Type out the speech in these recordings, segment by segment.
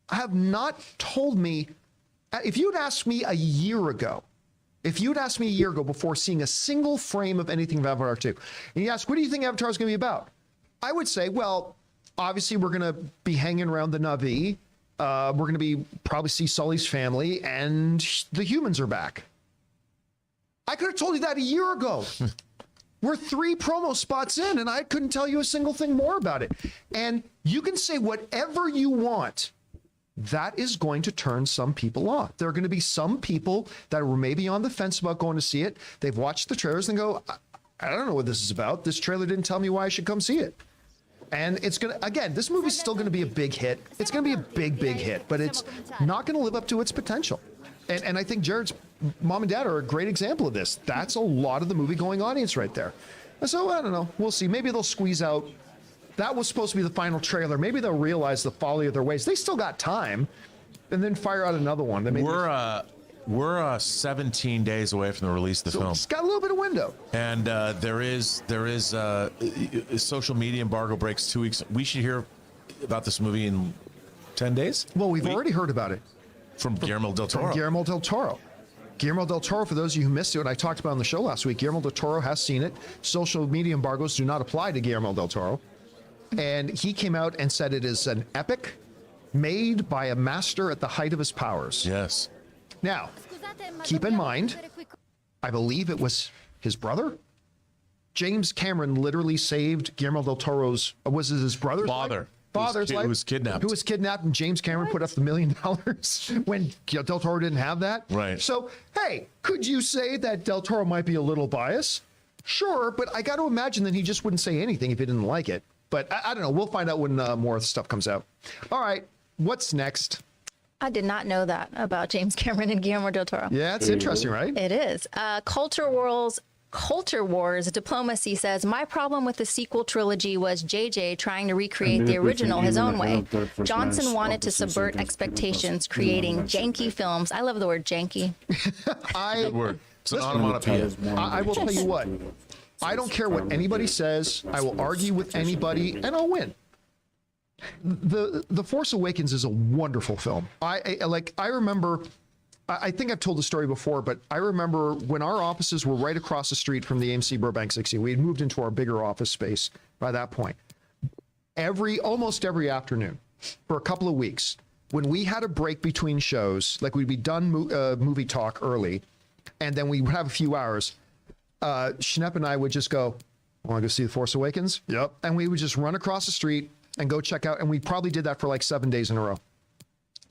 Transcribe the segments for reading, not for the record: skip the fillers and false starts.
have not told me, if you'd asked me a year ago, before seeing a single frame of anything of Avatar 2, and you ask, what do you think Avatar is going to be about? I would say, well, obviously we're going to be hanging around the Na'vi. We're going to probably see Sully's family, and the humans are back. I could have told you that a year ago. We're 3 promo spots in, and I couldn't tell you a single thing more about it. And you can say whatever you want. That is going to turn some people off. There are going to be some people that were maybe on the fence about going to see it. They've watched the trailers and go, I don't know what this is about. This trailer didn't tell me why I should come see it. And it's going to, again, this movie's still going to be a big hit. It's going to be a big, big hit, but it's not going to live up to its potential. And I think Jared's mom and dad are a great example of this. That's a lot of the movie-going audience right there. And so, I don't know. We'll see. Maybe they'll squeeze out. That was supposed to be the final trailer. Maybe they'll realize the folly of their ways. They still got time, and then fire out another one. We're 17 days away from the release of the film. It's got a little bit of window. And there is social media embargo breaks 2 weeks. We should hear about this movie in 10 days. Well, we've already heard about it from Guillermo del Toro. From Guillermo del Toro. Guillermo del Toro, for those of you who missed it, I talked about on the show last week, Guillermo del Toro has seen it. Social media embargoes do not apply to Guillermo del Toro. And he came out and said it is an epic made by a master at the height of his powers. Yes. Now, keep in mind, I believe it was his brother. James Cameron literally saved Guillermo del Toro's, was it his brother's father? Father's life. Who was kidnapped. Who was kidnapped, and James Cameron put up the $1 million when Del Toro didn't have that. Right. So, hey, could you say that Del Toro might be a little biased? Sure, but I got to imagine that he just wouldn't say anything if he didn't like it. But I don't know. We'll find out when more stuff comes out. All right. What's next? I did not know that about James Cameron and Guillermo del Toro. Yeah, it's interesting, right? It is. Culture Wars Diplomacy says, my problem with the sequel trilogy was JJ trying to recreate the original his own way. Johnson wanted to subvert expectations, creating janky films. I love the word janky. Good word. It's an onomatopoeia. I will tell you what. I don't care what anybody says. I will argue with anybody, and I'll win. The Force Awakens is a wonderful film. I remember, I think I've told the story before, but I remember when our offices were right across the street from the AMC Burbank 60. We had moved into our bigger office space by that point. Almost every afternoon for a couple of weeks, when we had a break between shows, like we'd be done movie talk early, and then we would have a few hours, Schnepp and I would just go, want to go see The Force Awakens? Yep. And we would just run across the street and go check out. And we probably did that for like 7 days in a row,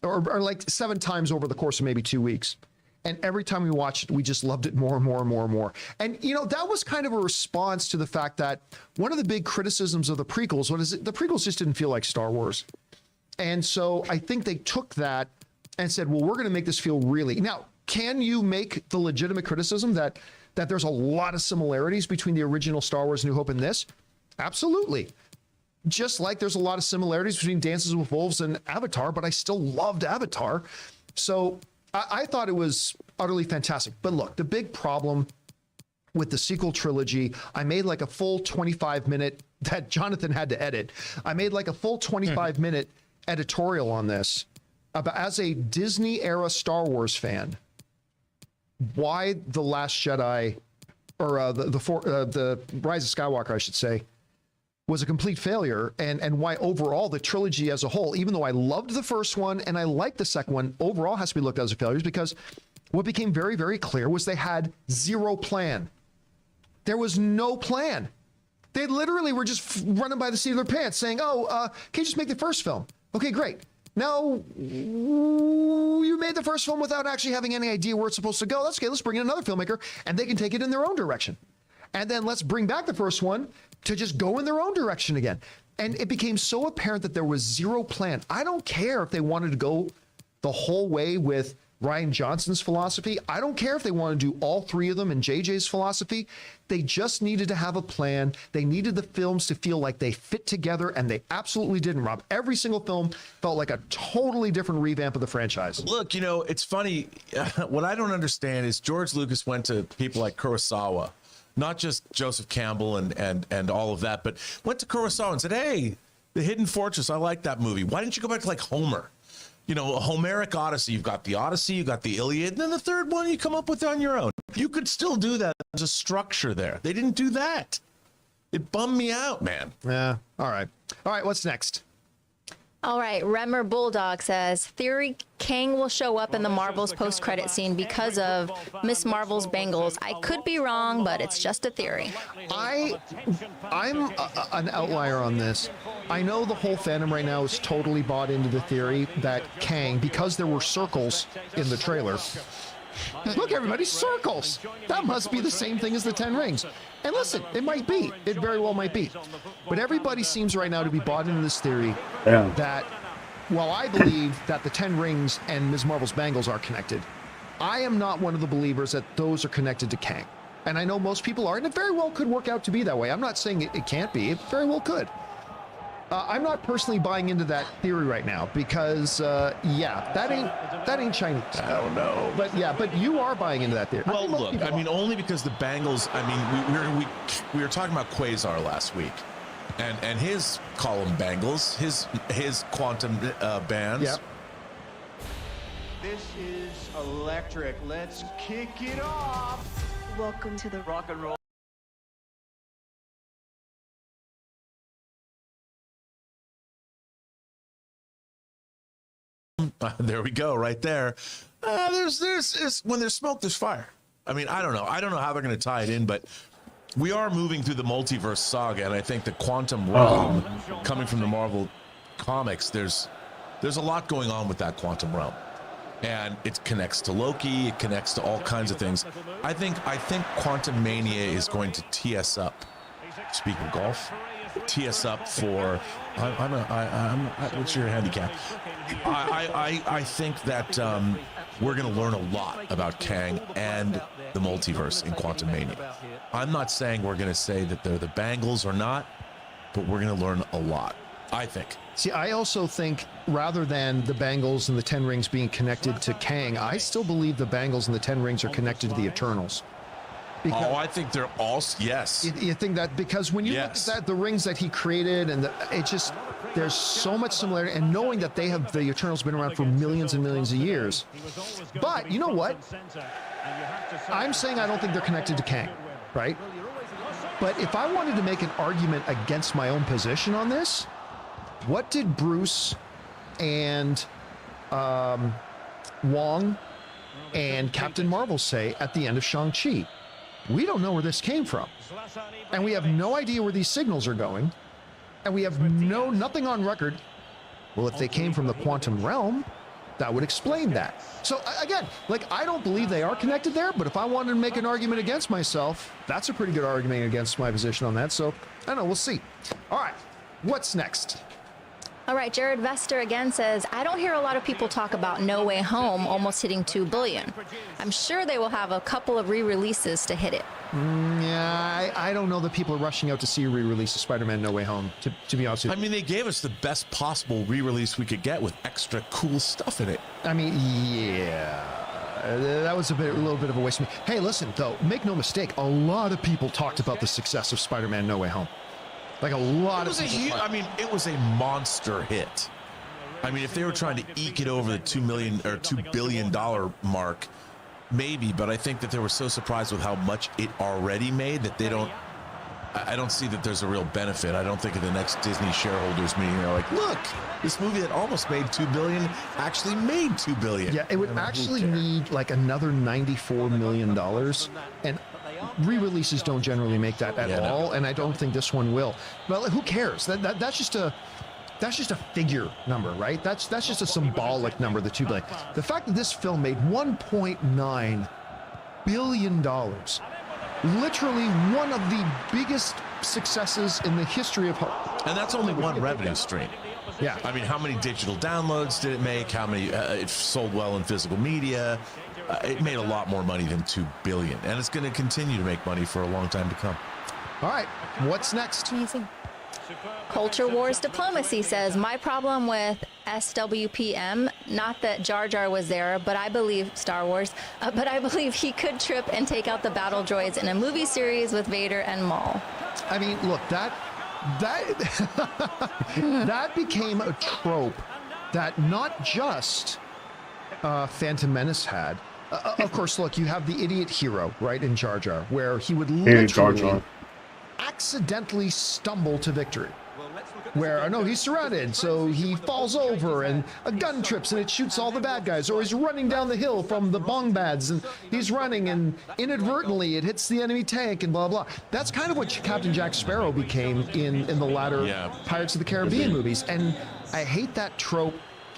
or like 7 times over the course of maybe 2 weeks. And every time we watched it, we just loved it more and more and more and more. And, you know, that was kind of a response to the fact that one of the big criticisms of the prequels was the prequels just didn't feel like Star Wars. And so I think they took that and said, well, we're going to make this feel really. Now, can you make the legitimate criticism that there's a lot of similarities between the original Star Wars New Hope and this? Absolutely. Just like there's a lot of similarities between Dances with Wolves and Avatar, but I still loved Avatar. So I thought it was utterly fantastic. But look, the big problem with the sequel trilogy, I made like a full 25-minute, that Jonathan had to edit. I made like a full 25-minute editorial on this about, as a Disney era Star Wars fan, why The Last Jedi, or the Rise of Skywalker, I should say, was a complete failure, and why overall the trilogy as a whole, even though I loved the first one and I liked the second one, overall has to be looked at as a failure, because what became very, very clear was they had zero plan. There was no plan. They literally were just running by the seat of their pants saying, can you just make the first film? Okay, great. Now, you made the first film without actually having any idea where it's supposed to go. That's okay. Let's bring in another filmmaker, and they can take it in their own direction. And then let's bring back the first one to just go in their own direction again. And it became so apparent that there was zero plan. I don't care if they wanted to go the whole way with Rian Johnson's philosophy. I don't care if they want to do all 3 of them in JJ's philosophy. They just needed to have a plan. They needed the films to feel like they fit together, and they absolutely didn't, Rob. Every single film felt like a totally different revamp of the franchise. Look, you know, it's funny. What I don't understand is George Lucas went to people like Kurosawa, not just Joseph Campbell and all of that, but went to Kurosawa and said, hey, The Hidden Fortress, I like that movie. Why didn't you go back to like Homer? you know, a Homeric Odyssey. You've got the Odyssey, you've got the Iliad, and then the third one you come up with on your own. You could still do that. There's a structure there. They didn't do that. It bummed me out, man. Yeah. All right. What's next? All right, Remmer Bulldog says, theory, Kang will show up in the Marvels post-credit scene because of Miss Marvel's bangles. I could be wrong, but it's just a theory. I'm an outlier on this. I know the whole fandom right now is totally bought into the theory that Kang, because there were circles in the trailer, look, everybody, circles. That must be the same thing as the 10 rings. And listen, it might be. It very well might be. But everybody seems right now to be bought into this theory that, while I believe that the 10 rings and Ms. Marvel's bangles are connected, I am not one of the believers that those are connected to Kang. And I know most people are, and it very well could work out to be that way. I'm not saying it can't be. It very well could. I'm not personally buying into that theory right now because, yeah, that ain't Chinese. I don't know. But you are buying into that theory. Well, look, I mean, only because the bangles. I mean, we were talking about Quasar last week, and his column bangles, his quantum bands. Yep. This is electric. Let's kick it off. Welcome to the Rock and roll. There we go, right there. There's when there's smoke, there's fire. I mean, I don't know how they're going to tie it in, but we are moving through the multiverse saga, and I think the quantum realm coming from the Marvel comics, there's a lot going on with that quantum realm, and it connects to Loki, it connects to all kinds of things. I think Quantum Mania is going to tee us up. Speaking of golf, tee us up for. What's your handicap? I think that we're going to learn a lot about Kang and the multiverse in Quantum Mania. I'm not saying we're going to say that they're the bangles or not, but we're going to learn a lot, I think. See, I also think rather than the bangles and the 10 rings being connected to Kang, I still believe the bangles and the 10 rings are connected to the Eternals. Because I think they're all, yes. You think that because when you look at that, the rings that he created, and it just, there's so much similarity, and knowing that they have, the Eternals been around for millions and millions of years. But you know what? I'm saying I don't think they're connected to Kang, right? But if I wanted to make an argument against my own position on this, what did Bruce and Wong and Captain Marvel say at the end of Shang-Chi? We don't know where this came from. And we have no idea where these signals are going. And we have nothing on record. Well, if they came from the quantum realm, that would explain that. So again, like, I don't believe they are connected there, but if I wanted to make an argument against myself, that's a pretty good argument against my position on that. So I don't know, we'll see. All right, what's next? All right, Jared Vester again says, I don't hear a lot of people talk about No Way Home almost hitting $2 billion. I'm sure they will have a couple of re-releases to hit it. Yeah, I don't know that people are rushing out to see a re-release of Spider-Man No Way Home, to be honest with you. I mean, they gave us the best possible re-release we could get with extra cool stuff in it. I mean, yeah, that was a little bit of a waste of me. Hey, listen, though, make no mistake, a lot of people talked about the success of Spider-Man No Way Home. Like a lot of people. I mean, it was a monster hit. I mean, if they were trying to eke it over the $2 billion mark, maybe, but I think that they were so surprised with how much it already made that I don't see that there's a real benefit. I don't think at the next Disney shareholders meeting they're like, look, this movie that almost made $2 billion actually made $2 billion. Yeah, it would actually need like another $94 million, and re-releases don't generally make that at all, and I don't think this one will. Well, who cares? That's just a figure number, right? That's just a symbolic number, the $2 billion. The fact that this film made $1.9 billion, literally one of the biggest successes in the history of Hollywood. And that's only one revenue stream. Yeah. I mean, how many digital downloads did it make? How many, it sold well in physical media. It made a lot more money than $2 billion, and it's going to continue to make money for a long time to come. All right, what's next? Amazing. Culture Wars Diplomacy says, my problem with SWPM, not that Jar Jar was there, but I believe Star Wars, but I believe he could trip and take out the battle droids in a movie series with Vader and Maul. I mean, look, that became a trope that not just Phantom Menace had. Of course, look, you have the idiot hero, right, in Jar Jar, where he would literally accidentally stumble to victory. Where, no, he's surrounded, so he falls over and a gun trips and it shoots all the bad guys, or he's running down the hill from the bong bads and he's running and inadvertently it hits the enemy tank and blah, blah. That's kind of what Captain Jack Sparrow became in the latter Pirates of the Caribbean movies. And I hate that trope.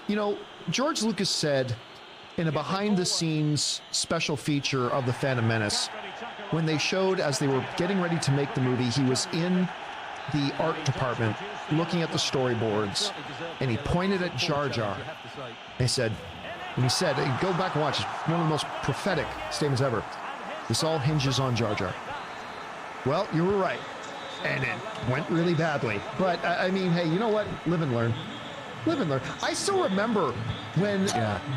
You know, George Lucas said in a behind-the-scenes special feature of The Phantom Menace, when they showed as they were getting ready to make the movie, he was in the art department looking at the storyboards, and he pointed at Jar Jar. He said, go back and watch, it's one of the most prophetic statements ever. This all hinges on Jar Jar. Well, you were right, and it went really badly. But, I mean, hey, you know what? Live and learn. Live and learn. I still remember when,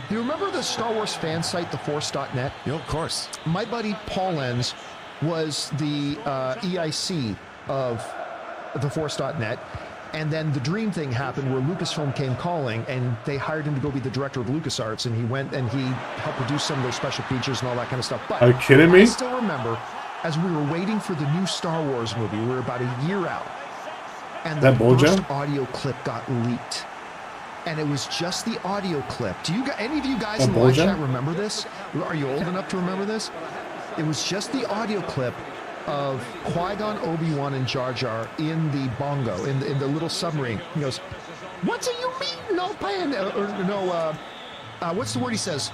you remember the Star Wars fan site, theforce.net? Yeah, of course. My buddy Paul Lenz was the EIC of theforce.net. And then the dream thing happened where Lucasfilm came calling and they hired him to go be the director of LucasArts, and he went and he helped produce some of those special features and all that kind of stuff. But are you kidding me? I still remember as we were waiting for the new Star Wars movie, we were about a year out, and the first audio clip got leaked. And it was just the audio clip. Do you any of you guys in the live chat remember this? Are you old enough to remember this? It was just the audio clip of Qui-Gon, Obi-Wan, and Jar Jar in the bongo, in the little submarine. He goes, "What do you mean, no pan?" What's the word he says?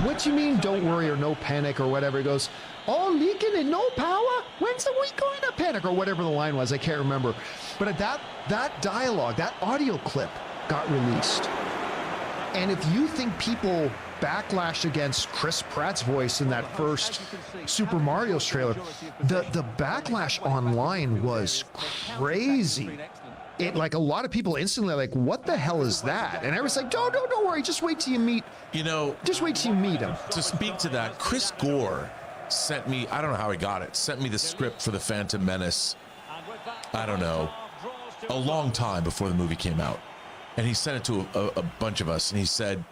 What do you mean, don't worry, or no panic, or whatever? He goes, "All leaking and no power? When's we going to panic?" Or whatever the line was, I can't remember. But that dialogue, that audio clip got released. And if you think people backlash against Chris Pratt's voice in that first Super Mario's trailer, the backlash online was crazy. It, like, a lot of people instantly like, what the hell is that? And I was like, don't worry, just wait till you meet, just wait till you meet him. To speak to that, Chris Gore sent me, I don't know how he got it, sent me the script for The Phantom Menace, I don't know, a long time before the movie came out. And he sent it to a bunch of us, and he said,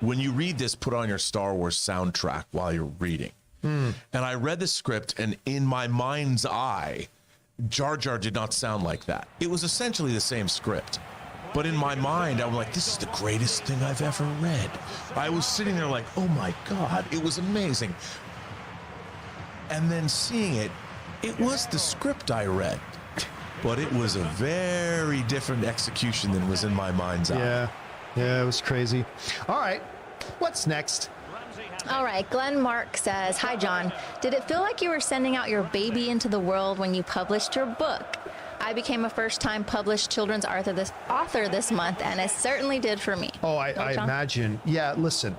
when you read this, put on your Star Wars soundtrack while you're reading. And I read the script, and in my mind's eye, Jar Jar did not sound like that. It was essentially the same script. But in my mind, I'm like, this is the greatest thing I've ever read. I was sitting there like, oh my God, it was amazing. And then seeing it, it was the script I read. But it was a very different execution than was in my mind's eye. Yeah, it was crazy. All right, what's next? All right, Glenn Mark says, "Hi, John. Did it feel like you were sending out your baby into the world when you published your book? I became a first-time published children's author this month, and it certainly did for me." Oh, I imagine. Yeah, listen.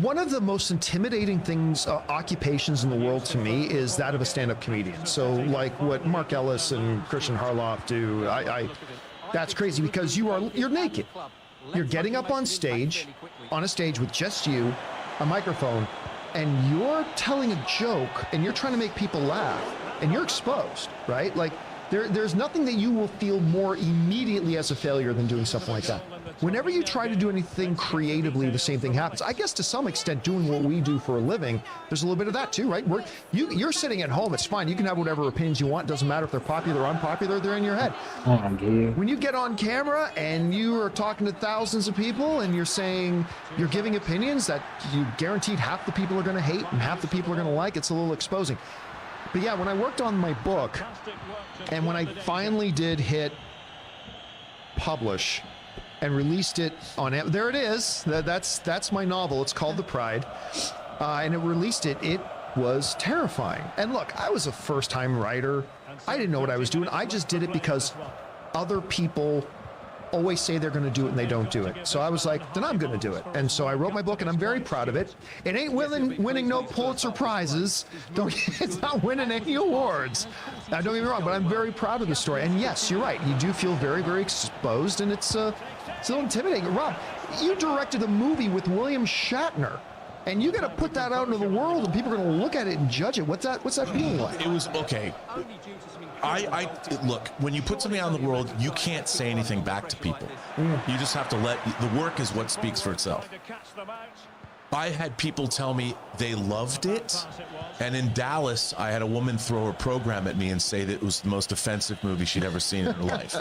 One of the most intimidating things, occupations in the world to me, is that of a stand-up comedian. So, like what Mark Ellis and Christian Harloff do, that's crazy because you're naked. You're getting up on a stage with just you, a microphone, and you're telling a joke, and you're trying to make people laugh, and you're exposed, right? Like, there's nothing that you will feel more immediately as a failure than doing something like that. Whenever you try to do anything creatively, the same thing happens. I guess to some extent, doing what we do for a living, there's a little bit of that too, right? You're sitting at home, it's fine. You can have whatever opinions you want. Doesn't matter if they're popular or unpopular, they're in your head. When you get on camera and you are talking to thousands of people and you're giving opinions that you guaranteed half the people are going to hate and half the people are going to like, it's a little exposing. But yeah, when I worked on my book and when I finally did hit publish and released it on, there it is. That's my novel. It's called The Pride. And it released it. It was terrifying. And look, I was a first-time writer. I didn't know what I was doing. I just did it because other people always say they're going to do it and they don't do it. So I was like, then I'm going to do it. And so I wrote my book and I'm very proud of it. It ain't winning no Pulitzer Prizes. It's not winning any awards. Now, don't get me wrong, but I'm very proud of the story. And yes, you're right. You do feel very, very exposed, and it's a little intimidating. Rob, you directed a movie with William Shatner. And you got to put that out into the world, and people are going to look at it and judge it. What's that feeling like? It was okay. I look, when you put something out in the world, you can't say anything back to people. You just have to let the work is what speaks for itself. I had people tell me they loved it, and in Dallas, I had a woman throw her program at me and say that it was the most offensive movie she'd ever seen in her life.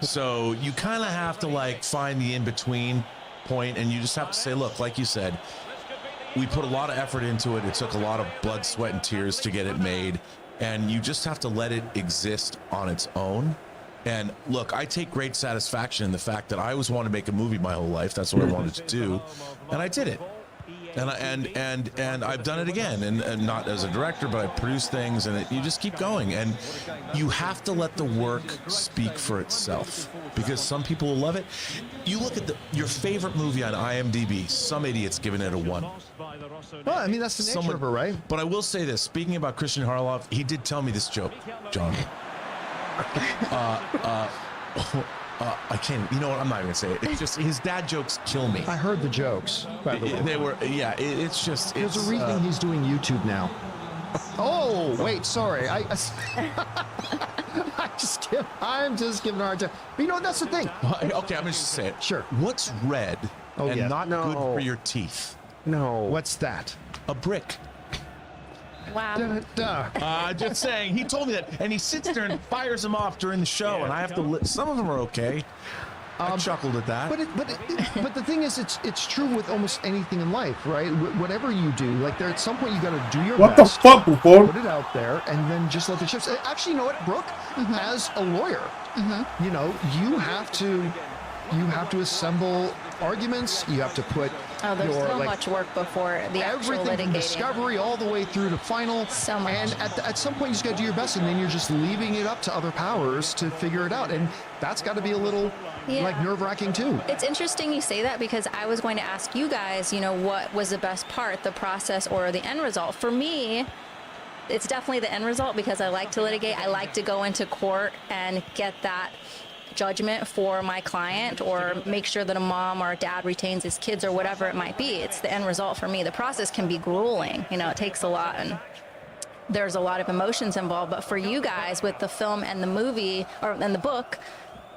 So you kind of have to like find the in-between point, and you just have to say, look, like you said, we put a lot of effort into it. It took a lot of blood, sweat, and tears to get it made, and you just have to let it exist on its own. And look, I take great satisfaction in the fact that I always wanted to make a movie my whole life. That's what I wanted to do, and I did it. And I've done it again, and not as a director, but I produce things, and you just keep going, and you have to let the work speak for itself, because some people will love it. You look at your favorite movie on IMDb, some idiot's giving it a 1. Well, I mean, that's the nature of it, right? But I will say this, speaking about Christian Harloff, he did tell me this joke, John. I can't, you know what, I'm not even gonna say it. It's just, his dad jokes kill me. I heard the jokes, by the way. They were, yeah, it's just, There's a reason he's doing YouTube now. Oh, wait, sorry. I'm just giving a hard time. But you know what, that's the thing. Okay, I'm gonna just say it. Sure. What's red and yeah. not good for your teeth? No. What's that? A brick. Wow. Just saying, he told me that, and he sits there and fires them off during the show, and I have to. Some of them are okay. I chuckled at that. But the thing is, it's true with almost anything in life, right? Whatever you do, like there at some point you got to do your best. What the fuck, Buffon? Put it out there, and then just let the chips. Actually, you know what, Brooke? As a lawyer, you know, you have to assemble arguments. You have to put There's so much work before the actual everything from litigating. discovery all the way through to final. So much. And at some point, you just got to do your best, and then you're just leaving it up to other powers to figure it out. And that's got to be a little like nerve-wracking too. It's interesting you say that, because I was going to ask you guys, you know, what was the best part, the process or the end result? For me, it's definitely the end result, because I like to litigate. I like to go into court and get that judgment for my client, or make sure that a mom or a dad retains his kids, or whatever it might be. It's the end result for me. The process can be grueling. You know, it takes a lot, and there's a lot of emotions involved. But for you guys, with the film and the movie, and the book,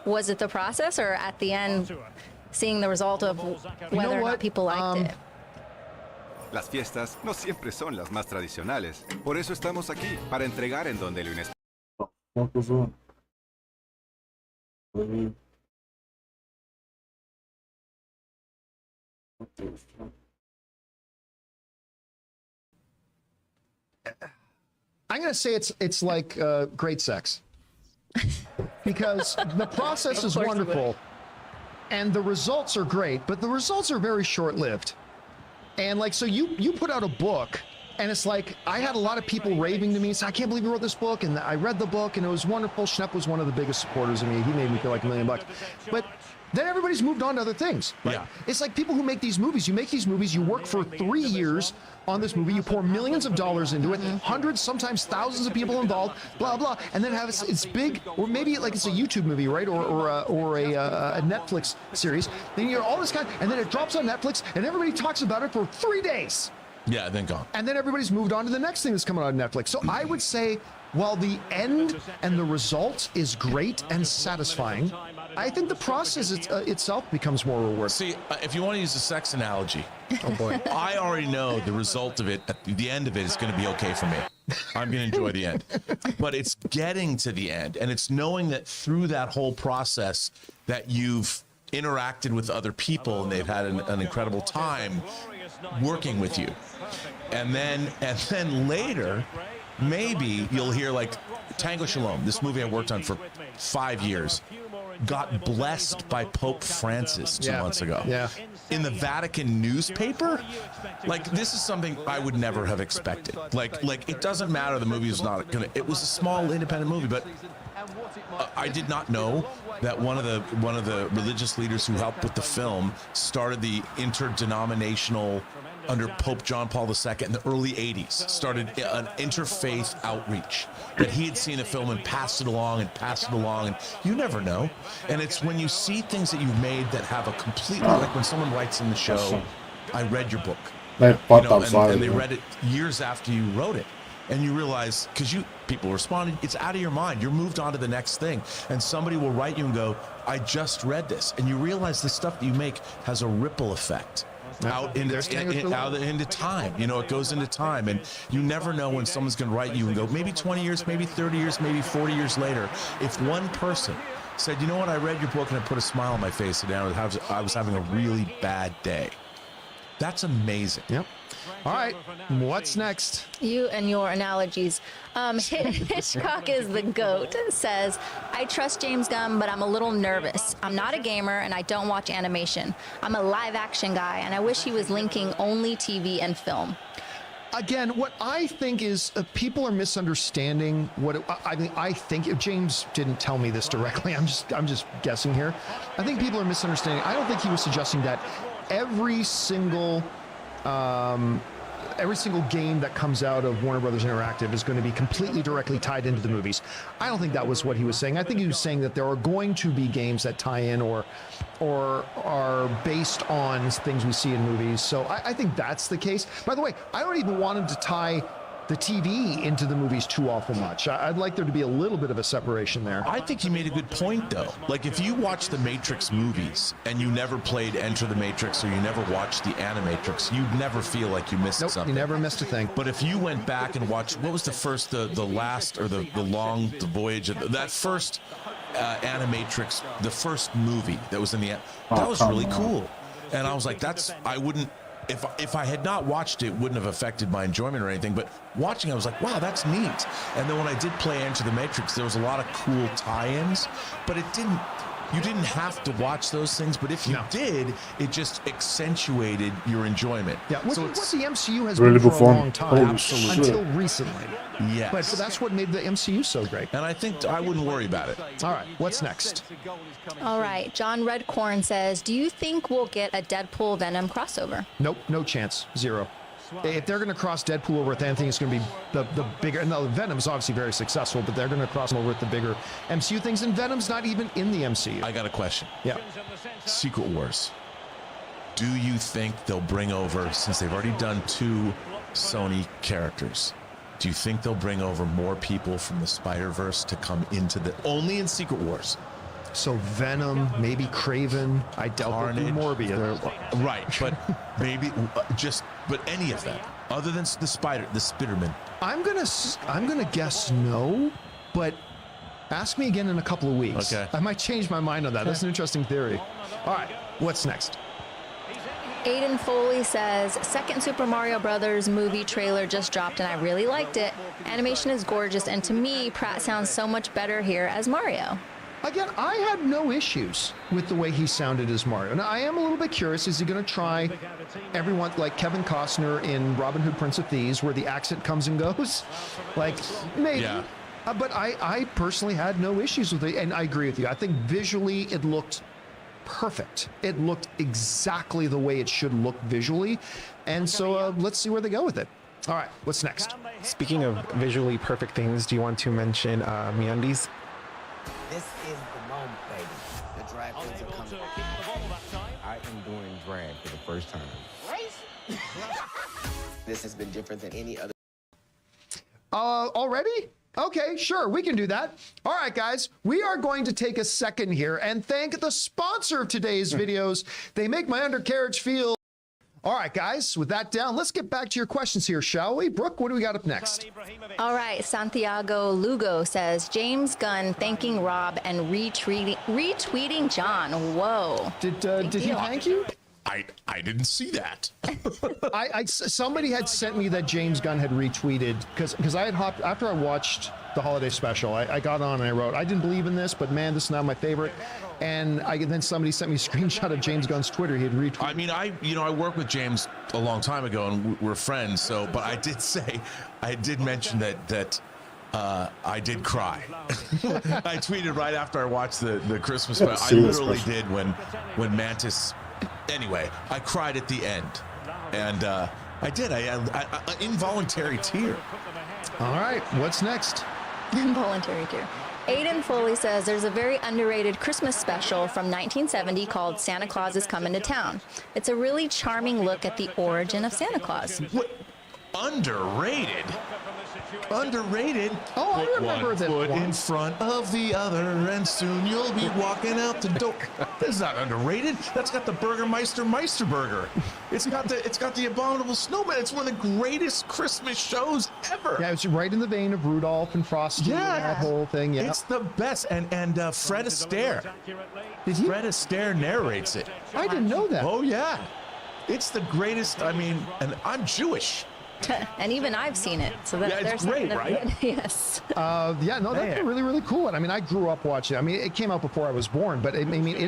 was it the process, or at the end seeing the result of whether or not people liked it? Las fiestas no siempre son las más tradicionales. Por eso estamos aquí, para entregar en donde lo inesperado. I'm going to say it's like great sex, because the process is wonderful and the results are great, but the results are very short-lived. And like, so you put out a book, and it's like, I had a lot of people raving to me, saying, I can't believe you wrote this book, and I read the book, and it was wonderful. Schnepp was one of the biggest supporters of me. He made me feel like $1 million. But then everybody's moved on to other things. Right? Yeah. It's like people who make these movies. You make these movies, you work for 3 years on this movie, you pour millions of dollars into it, hundreds, sometimes thousands of people involved, blah, blah, and then have it's big, or maybe like it's a YouTube movie, right, or a Netflix series. Then you get all this kind, and then it drops on Netflix, and everybody talks about it for 3 days. Yeah, then gone. And then everybody's moved on to the next thing that's coming out on Netflix. So I would say, while the end and the result is great and satisfying, I think the process itself becomes more rewarding. See, if you want to use a sex analogy, oh boy, I already know the result of it, at the end of it is going to be okay for me. I'm going to enjoy the end. But it's getting to the end, and it's knowing that through that whole process that you've interacted with other people and they've had an incredible time working with you. And then later, maybe you'll hear like Tango Shalom, this movie I worked on for 5 years, got blessed by Pope Francis 2 months ago. Yeah. In the Vatican newspaper. Like, this is something I would never have expected. Like it doesn't matter, the movie was not gonna, it was a small independent movie, but I did not know that one of the religious leaders who helped with the film started the interdenominational, under Pope John Paul II in the early 80s, started an interfaith outreach, that he had seen the film and passed it along, and you never know. And it's when you see things that you've made that have a completely, like when someone writes in the show, I read your book, and they read it years after you wrote it. And you realize, because people responded, it's out of your mind. You're moved on to the next thing. And somebody will write you and go, I just read this. And you realize the stuff that you make has a ripple effect out into time. It goes into time. And you never know when someone's going to write you and go, maybe 20 years, maybe 30 years, maybe 40 years later, if one person said, you know what, I read your book and it put a smile on my face today. I was having a really bad day. That's amazing. Yep. All right, what's next? You and your analogies. Hitchcock is the GOAT, says, I trust James Gunn, but I'm a little nervous. I'm not a gamer, and I don't watch animation. I'm a live-action guy, and I wish he was linking only TV and film. Again, what I think is people are misunderstanding what I think if James didn't tell me this directly, I'm just guessing here. I think people are misunderstanding. I don't think he was suggesting that every single game that comes out of Warner Brothers Interactive is going to be completely directly tied into the movies. I don't think that was what he was saying. I think he was saying that there are going to be games that tie in or are based on things we see in movies. So I think that's the case. By the way, I don't even want him to tie the TV into the movies too awful much. I'd like there to be a little bit of a separation there. I think you made a good point, though. Like, if you watch the Matrix movies and you never played Enter the Matrix or you never watched the Animatrix, you'd never feel like you missed something. You never missed a thing. But if you went back and watched, what was the first, the last, or the voyage, that first Animatrix, the first movie that was in the, that was really cool. And I was like, I wouldn't, if I had not watched it, wouldn't have affected my enjoyment or anything. But watching, I was like, wow, that's neat. And then when I did play Enter the Matrix, there was a lot of cool tie-ins, but you didn't have to watch those things. But if you did, it just accentuated your enjoyment. Yeah, what the MCU has been for a long time, until recently. Yes. But that's what made the MCU so great. And I think I wouldn't worry about it. All right, what's next? All right, John Redcorn says, do you think we'll get a Deadpool Venom crossover? Nope, no chance. Zero. If they're going to cross Deadpool over with anything, it's going to be the bigger. And Venom is obviously very successful, but they're going to cross him over with the bigger MCU things. And Venom's not even in the MCU. I got a question. Yeah. Secret Wars. Do you think they'll bring over, since they've already done 2 Sony characters, do you think they'll bring over more people from the Spider-Verse to come into only in Secret Wars? So Venom, maybe Kraven, I doubt they'll do Morbius. Right, but maybe but any of them, other than the Spiderman. I'm gonna guess no, but ask me again in a couple of weeks. Okay. I might change my mind on that. That's an interesting theory. All right, what's next? Aiden Foley says, second Super Mario Brothers movie trailer just dropped and I really liked it. Animation is gorgeous, and to me, Pratt sounds so much better here as Mario. Again, I had no issues with the way he sounded as Mario. Now, I am a little bit curious, is he going to try everyone like Kevin Costner in Robin Hood, Prince of Thieves, where the accent comes and goes? Like, maybe. Yeah. But I personally had no issues with it, and I agree with you. I think visually it looked perfect. It looked exactly the way it should look visually, and so let's see where they go with it. All right, what's next? Speaking of visually perfect things, do you want to mention MeUndies? This is the moment, baby. The drag queens are coming. I am doing drag for the first time. This has been different than any other. Already? Okay, sure, we can do that. All right, guys, we are going to take a second here and thank the sponsor of today's videos. They make my undercarriage feel... All right, guys, with that down, let's get back to your questions here, shall we? Brooke, what do we got up next? All right, Santiago Lugo says, James Gunn thanking Rob and retweeting John. Whoa. Did he thank you? I didn't see that. Somebody had sent me that James Gunn had retweeted, because I had hopped, after I watched the holiday special, I got on and I wrote, I didn't believe in this, but man, this is not my favorite. And then somebody sent me a screenshot of James Gunn's Twitter. He had retweeted. I mean, I worked with James a long time ago, and we're friends. So, but I did mention that I did cry. I tweeted right after I watched the Christmas special. I literally did when Mantis. Anyway, I cried at the end, and I did. I involuntary tear. All right, what's next? Involuntary tear. Aiden Foley says there's a very underrated Christmas special from 1970 called Santa Claus is Coming to Town. It's a really charming look at the origin of Santa Claus. What? Underrated? Underrated? Oh, I Put remember one that foot one. in front of the other, and soon you'll be walking out the door. That's not underrated. That's got the Burgermeister Meisterburger. It's got the Abominable Snowman. It's one of the greatest Christmas shows ever. Yeah, it's right in the vein of Rudolph and Frosty and that whole thing. Yeah. It's the best. And Fred Astaire. Did he? Fred Astaire narrates it. I didn't know that. Oh, yeah. It's the greatest. I mean, and I'm Jewish. And even I've seen it. So that, Yeah, it's there's great, something right? of it. Yes. Yeah, no, that's a really, really cool one. I mean, I grew up watching. I mean, it came out before I was born, but it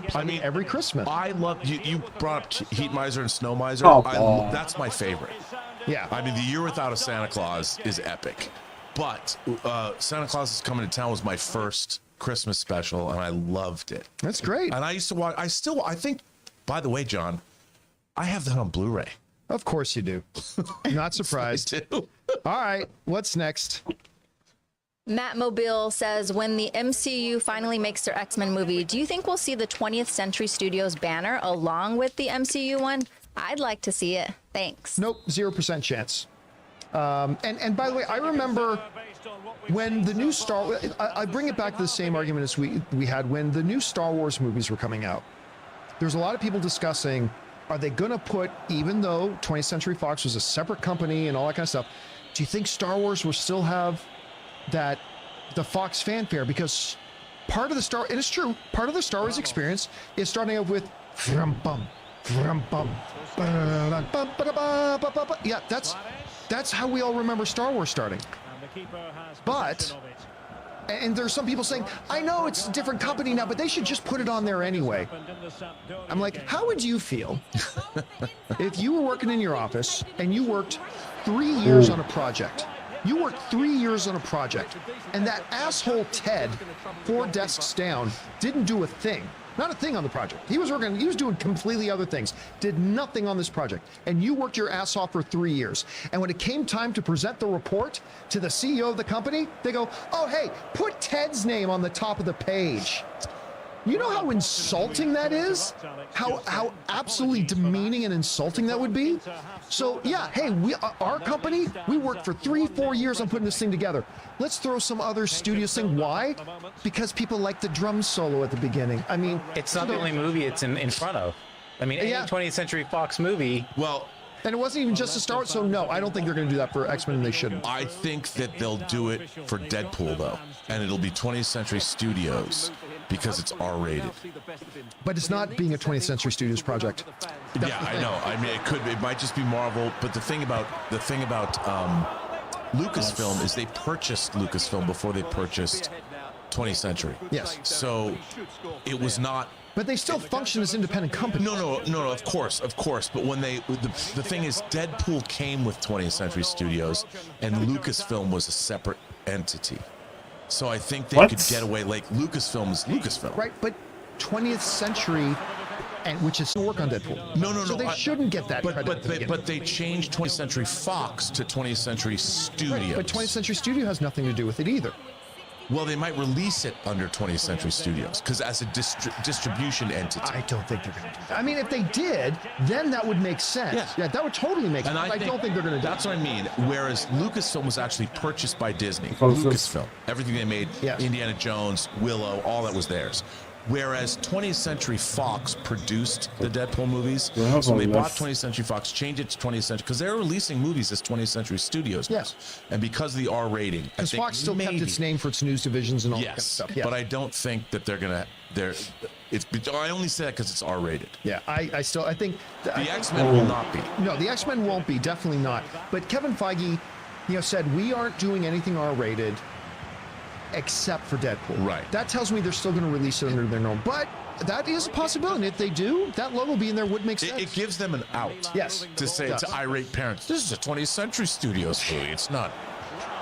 played every Christmas. I love you. You brought up Heat Miser and Snow Miser. That's my favorite. Yeah. I mean, The Year Without a Santa Claus is epic, but Santa Claus is Coming to Town was my first Christmas special, and I loved it. That's great. And I used to watch. I think. By the way, John, I have that on Blu-ray. Of course you do. Not surprised. I do. All right, what's next? Matt Mobile says, when the MCU finally makes their X-Men movie, do you think we'll see the 20th Century Studios banner along with the MCU one? I'd like to see it. Thanks. Nope, 0% chance. And by the way, I remember when the new I bring it back to the same argument as we had when the new Star Wars movies were coming out. There's a lot of people discussing, are they going to put, even though 20th Century Fox was a separate company and all that kind of stuff, do you think Star Wars will still have the Fox fanfare? Because part of the and it's true, part of the Star Wars experience is starting off with bum bum bum. Yeah, that's how we all remember Star Wars starting. But, and there's some people saying, I know it's a different company now, but they should just put it on there anyway. I'm like, how would you feel if you were working in your office and you worked 3 years on a project? You worked 3 years on a project, and that asshole Ted, 4 desks down, didn't do a thing. Not a thing on the project. He was doing completely other things. Did nothing on this project. And you worked your ass off for 3 years. And when it came time to present the report to the CEO of the company, they go, oh, hey, put Ted's name on the top of the page. You know how insulting that is? How absolutely demeaning and insulting that would be? So yeah, hey, our company, we worked for 3-4 years on putting this thing together. Let's throw some other studios thing. Why? Because people like the drum solo at the beginning. I mean, it's not the only movie it's in front of. I mean, any 20th Century Fox movie. Well, and it wasn't even just a Star Wars, so no, I don't think they're going to do that for X-Men, and they shouldn't. I think that they'll do it for Deadpool, though, and it'll be 20th Century Studios because it's R-rated. But it's not being a 20th Century Studios project. Yeah, I know. I mean, it might just be Marvel, but the thing about Lucasfilm is they purchased Lucasfilm before they purchased 20th Century. Yes. So it was not. But they still function as independent companies. No, of course. But when the thing is, Deadpool came with 20th Century Studios, and Lucasfilm was a separate entity. So I think they could get away. Like Lucasfilm is Lucasfilm, right? But 20th Century, and which is still work on Deadpool. No. So they shouldn't get that. But they changed 20th Century Fox to 20th Century Studios. Right, but 20th Century Studio has nothing to do with it either. Well, they might release it under 20th Century Studios because as a distribution entity. I don't think they're going to do that. I mean, if they did, then that would make sense. Yeah, that would totally make sense. I don't think they're going to do that. That's what I mean. Whereas Lucasfilm was actually purchased by Disney. Lucasfilm. Everything they made, Indiana Jones, Willow, all that was theirs. Whereas 20th Century Fox produced the Deadpool movies. So they bought 20th Century Fox, changed it to 20th Century, because they're releasing movies as 20th Century Studios. Yes. And because of the R rating. Because Fox still kept its name for its news divisions and all that kind of stuff. But I don't think that they're going to, I only say that because it's R rated. Yeah, I think. The X-Men will not be. No, the X-Men won't be, definitely not. But Kevin Feige, said, we aren't doing anything R rated except for Deadpool. Right. That tells me they're still going to release it under their norm. But that is a possibility. If they do, that logo being there would make sense. It gives them an out. Yes. To say to irate parents, this is a 20th Century Studios movie. It's not.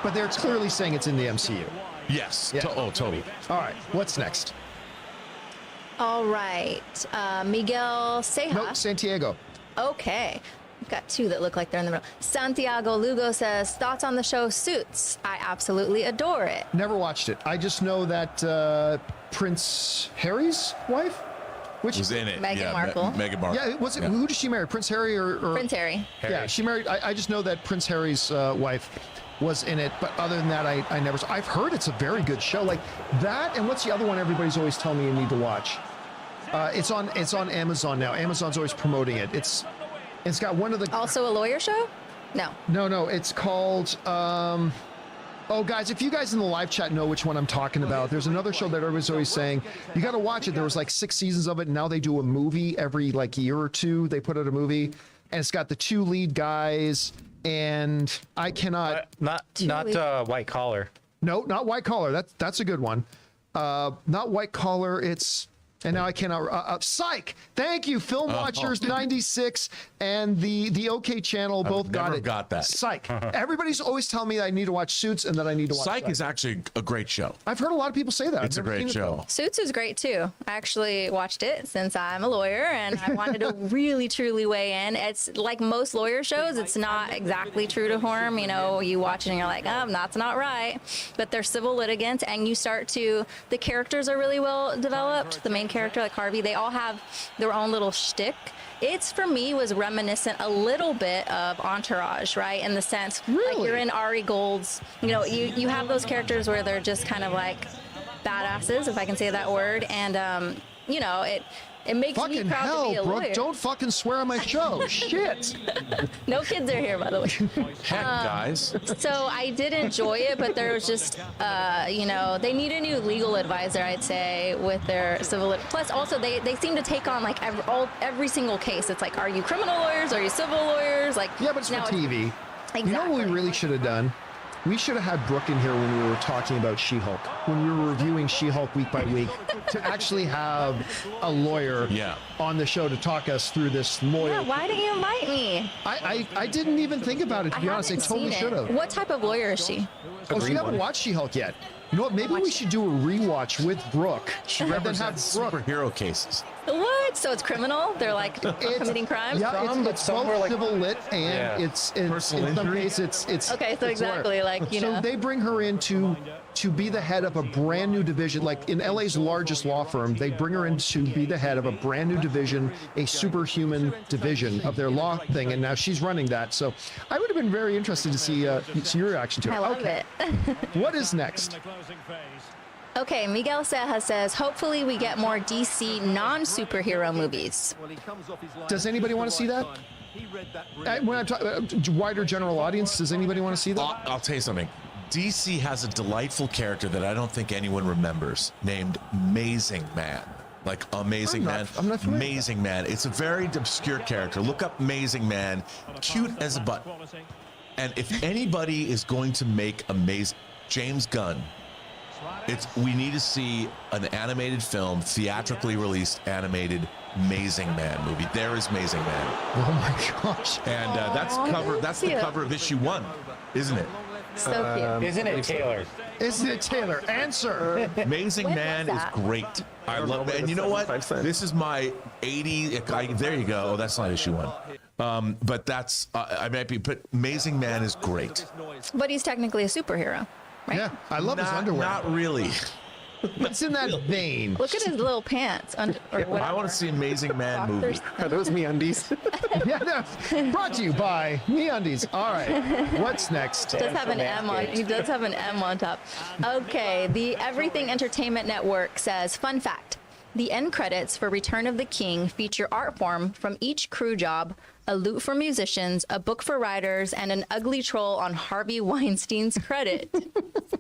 But they're clearly saying it's in the MCU. Yes. Yeah. Totally. All right. What's next? All right. Miguel Ceja. No, Santiago. Okay. We've got two that look like they're in the middle. Santiago Lugo says, thoughts on the show Suits? I absolutely adore it. Never watched it. I just know that Prince Harry's wife, which Was in it. Meghan Markle. Meghan Markle. yeah, was it? Who did she marry? Prince Harry or Prince Harry. Yeah, she married. I just know that Prince Harry's wife was in it, but other than that, I never. I've heard it's a very good show. Like that, and what's the other one everybody's always telling me you need to watch? It's on Amazon now. Amazon's always promoting it. It's got one of the. Also a lawyer show? No. No. It's called. Oh, guys, if you guys in the live chat know which one I'm talking about, there's another show that everybody's always saying, you got to watch it. There was like 6 seasons of it, and now they do a movie every like year or two. They put out a movie, and it's got the 2 lead guys, and I cannot. Not White Collar. No, not White Collar. That's a good one. Not White Collar. It's. And now I cannot. Psych. Thank you, Film Watchers 96 and the OK channel both got never it. got that. Psych. Everybody's always telling me I need to watch Suits and that I need to watch Psych is actually a great show. I've heard a lot of people say that. It's a I've never great seen it, show. though. Suits is great too. I actually watched it since I'm a lawyer and I wanted to really truly weigh in. It's like most lawyer shows, it's not exactly true to form. You know, you watch it and you're like, oh, that's not right. But they're civil litigants and you start to, the characters are really well developed. The main character, like Harvey, they all have their own little shtick. It's, for me, was reminiscent a little bit of Entourage, right? In the sense, like you're in Ari Gold's, you know, you have those characters where they're just kind of like badasses, if I can say that word. And, you know, it makes Fucking me proud hell, to be a Brooke, lawyer. don't fucking swear on my show. Shit. No kids are here, by the way. Heck, guys. So I did enjoy it, but there was just, you know, they need a new legal advisor, I'd say, with their civil. Plus, also, they seem to take on like every single case. It's like, are you criminal lawyers? Are you civil lawyers? Like, Yeah, but it's for now TV. Exactly. You know what we really should have done? We should have had Brooke in here when we were talking about She-Hulk, when we were reviewing She-Hulk week by week, to actually have a lawyer on the show to talk us through this lawyer. Yeah, why didn't you invite me? I didn't even think about it, to be honest. I haven't totally seen should it. have. What type of lawyer is she? Oh, so you haven't watched She-Hulk yet? You know what? Maybe we should do a rewatch with Brooke. She and then represents have Brooke. superhero cases. What? So it's criminal? They're like committing crimes? Yeah, it's both civil lit and it's in some cases it's Okay, so it's exactly lawyer. like, you know. So they bring her in to be the head of a brand new division, like in LA's largest law firm. They bring her in to be the head of a brand new division, a superhuman division of their law thing, and now she's running that. So I would have been very interested to see your reaction to it. I love Okay. it. What is next? Okay, Miguel Ceja says, hopefully we get more DC non-superhero movies. Does anybody want to see that? When I'm talking wider general audience, does anybody want to see that? I'll tell you something. DC has a delightful character that I don't think anyone remembers, named Amazing Man. Like Amazing Man. I'm not familiar. Amazing Man. It's a very obscure character. Look up Amazing Man. Cute as a button. And if anybody is going to make amazing, James Gunn, we need to see an animated film, theatrically released animated Amazing Man movie. There is Amazing Man. Oh my gosh. And that's the cover of issue 1, isn't it? So cute. Isn't it Taylor? Isn't it Taylor? Answer. Amazing When Man was is that? great. I love it. And you know what? This is my 80. There you go. Oh, that's not issue 1. But that's, I might be, but Amazing Man is great. But he's technically a superhero, right? Yeah, I love his underwear. Not really. It's in that vein. Look at his little pants. I want to see Amazing Man movie. Are those MeUndies? Yeah, no, brought to you by MeUndies. All right, what's next? He does have an M on. He does have an M on top. Okay, the Everything Entertainment Network says, fun fact: the end credits for Return of the King feature art form from each crew job, a lute for musicians, a book for writers, and an ugly troll on Harvey Weinstein's credit.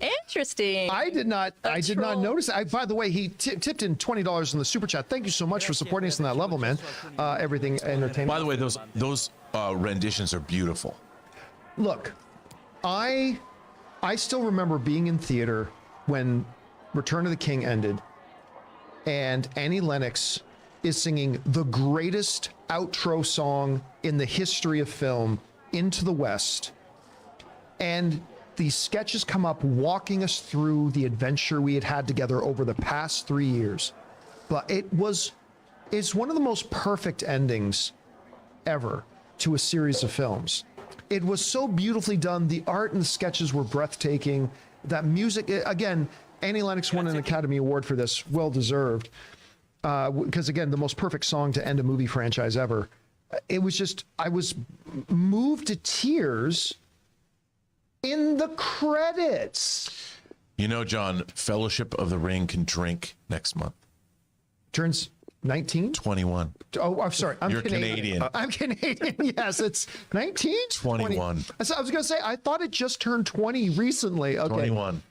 Interesting. I did not troll. notice. By the way, he tipped in $20 in the super chat. Thank you so much for supporting us on that level, man. Everything Entertainment. By the way, those renditions are beautiful. Look, I still remember being in theater when Return of the King ended, and Annie Lennox is singing the greatest outro song in the history of film, Into the West. And these sketches come up walking us through the adventure we had together over the past 3 years. But it's one of the most perfect endings ever. to a series of films. It was so beautifully done. The art and the sketches were breathtaking. That music, again, Annie Lennox won an Academy Award for this, well deserved. Because again, the most perfect song to end a movie franchise ever. It was just, I was moved to tears in the credits. You know, John, Fellowship of the Ring can drink next month. Turns 19? 21. Oh, I'm sorry. You're Canadian. I'm Canadian. Yes, it's 19? 21. 20. I was going to say, I thought it just turned 20 recently. Okay. 21.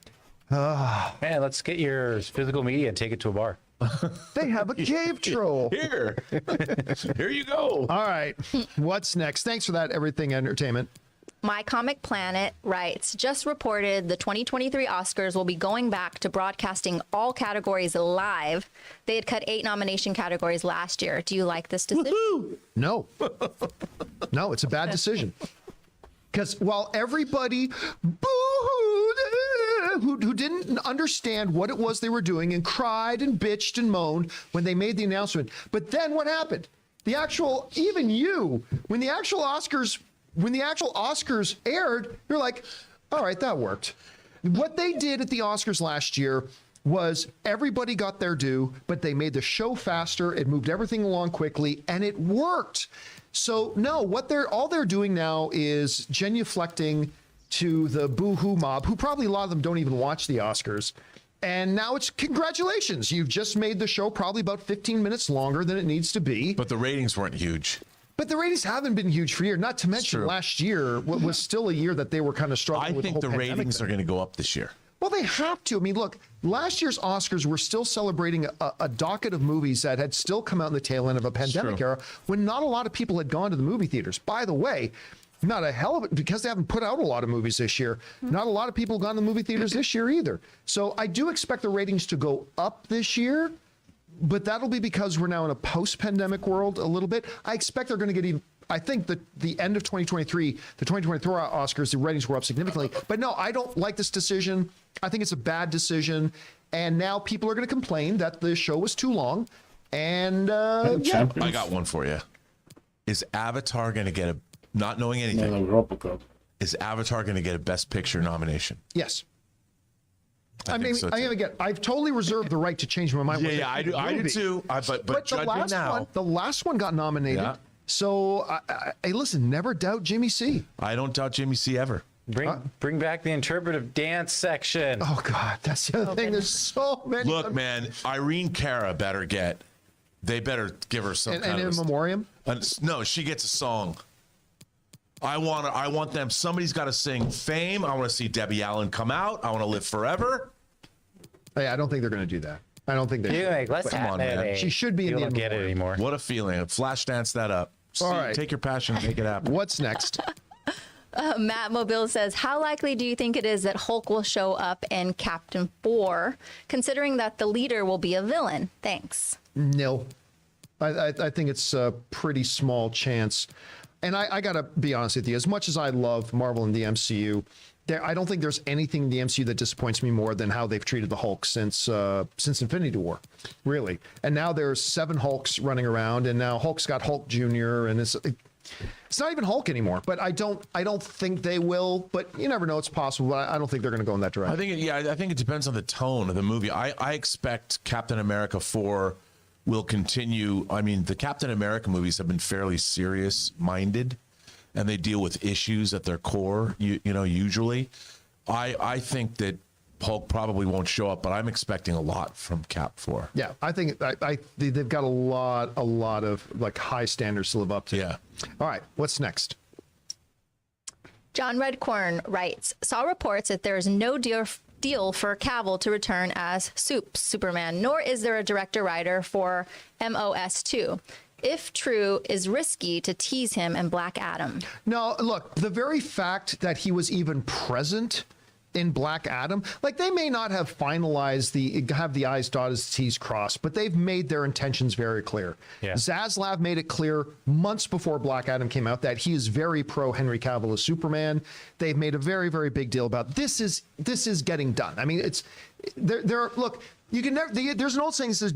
Man, let's get your physical media and take it to a bar. They have a cave troll. Here. Here you go. All right. What's next? Thanks for that, Everything Entertainment. My Comic Planet writes, just reported the 2023 Oscars will be going back to broadcasting all categories live. They had cut 8 nomination categories last year. Do you like this decision? Woo-hoo! No. No, it's a bad decision. Because while everybody boo-hooed, who didn't understand what it was they were doing and cried and bitched and moaned when they made the announcement. But then what happened? The actual, even you, when the actual Oscars aired, you're like, all right, that worked. What they did at the Oscars last year was everybody got their due, but they made the show faster. It moved everything along quickly, and it worked. So no, all they're doing now is genuflecting to the boo-hoo mob, who probably a lot of them don't even watch the Oscars. And now it's congratulations. You've just made the show probably about 15 minutes longer than it needs to be. But the ratings weren't huge. But the ratings haven't been huge for a year. Not to mention last year was still a year that they were kind of struggling with the whole I think the pandemic ratings thing. are going to go up this year. Well, they have to. I mean, look, last year's Oscars were still celebrating a docket of movies that had still come out in the tail end of a pandemic era when not a lot of people had gone to the movie theaters. By the way, not a hell of it, because they haven't put out a lot of movies this year. Not a lot of people have gone to the movie theaters this year either. So I do expect the ratings to go up this year, but that'll be because we're now in a post-pandemic world a little bit. I expect they're going to get even. I think that the end of 2023, the 2023 Oscars, the ratings were up significantly. But no, I don't like this decision. I think it's a bad decision. And now people are going to complain that the show was too long. And yeah. I got one for you. Is Avatar going to get a, not knowing anything, is Avatar going to get a Best Picture nomination? Yes. I mean, so again, I've totally reserved the right to change my mind. Yeah, I do too. But judge me now. The last one got nominated. Yeah. So, hey, listen, never doubt Jimmy C. I don't doubt Jimmy C ever. Bring back the interpretive dance section. Oh, God, that's the other thing. There's so many. Look, man, Irene Cara better they better give her some kind of in memoriam. No, she gets a song. I want them. Somebody's got to sing Fame. I want to see Debbie Allen come out. I want to live forever. Hey, I don't think they're going to do that. I don't think they. Like, let's come on, man. She should be in the. You don't get it anymore. What a feeling! Flash dance that up. All right, take your passion, make it happen. What's next? Matt Mobile says, how likely do you think it is that Hulk will show up in Captain 4, considering that the leader will be a villain? Thanks. No, I think it's a pretty small chance. And I got to be honest with you, as much as I love Marvel and the MCU, I don't think there's anything in the MCU that disappoints me more than how they've treated the Hulk since Infinity War, really. And now there's 7 Hulks running around, and now Hulk's got Hulk Jr. and it's not even Hulk anymore. But I don't think they will. But you never know; it's possible. But I don't think they're going to go in that direction. I think it depends on the tone of the movie. I expect Captain America 4 will continue. I mean, the Captain America movies have been fairly serious-minded, and they deal with issues at their core, you know, usually. I think that Hulk probably won't show up, but I'm expecting a lot from Cap 4. Yeah, I think they've got a lot of like high standards to live up to. Yeah. All right, what's next? John Redcorn writes, saw reports that there is no deal for Cavill to return as Superman, nor is there a director-writer for MOS2. If true, is risky to tease him in Black Adam. No, look, the very fact that he was even present in Black Adam, like they may not have finalized have the I's dotted, T's crossed, but they've made their intentions very clear. Yeah. Zaslav made it clear months before Black Adam came out that he is very pro Henry Cavill as Superman. They've made a very, very big deal about this is getting done. I mean, it's there. Look, you can never. There's an old saying that says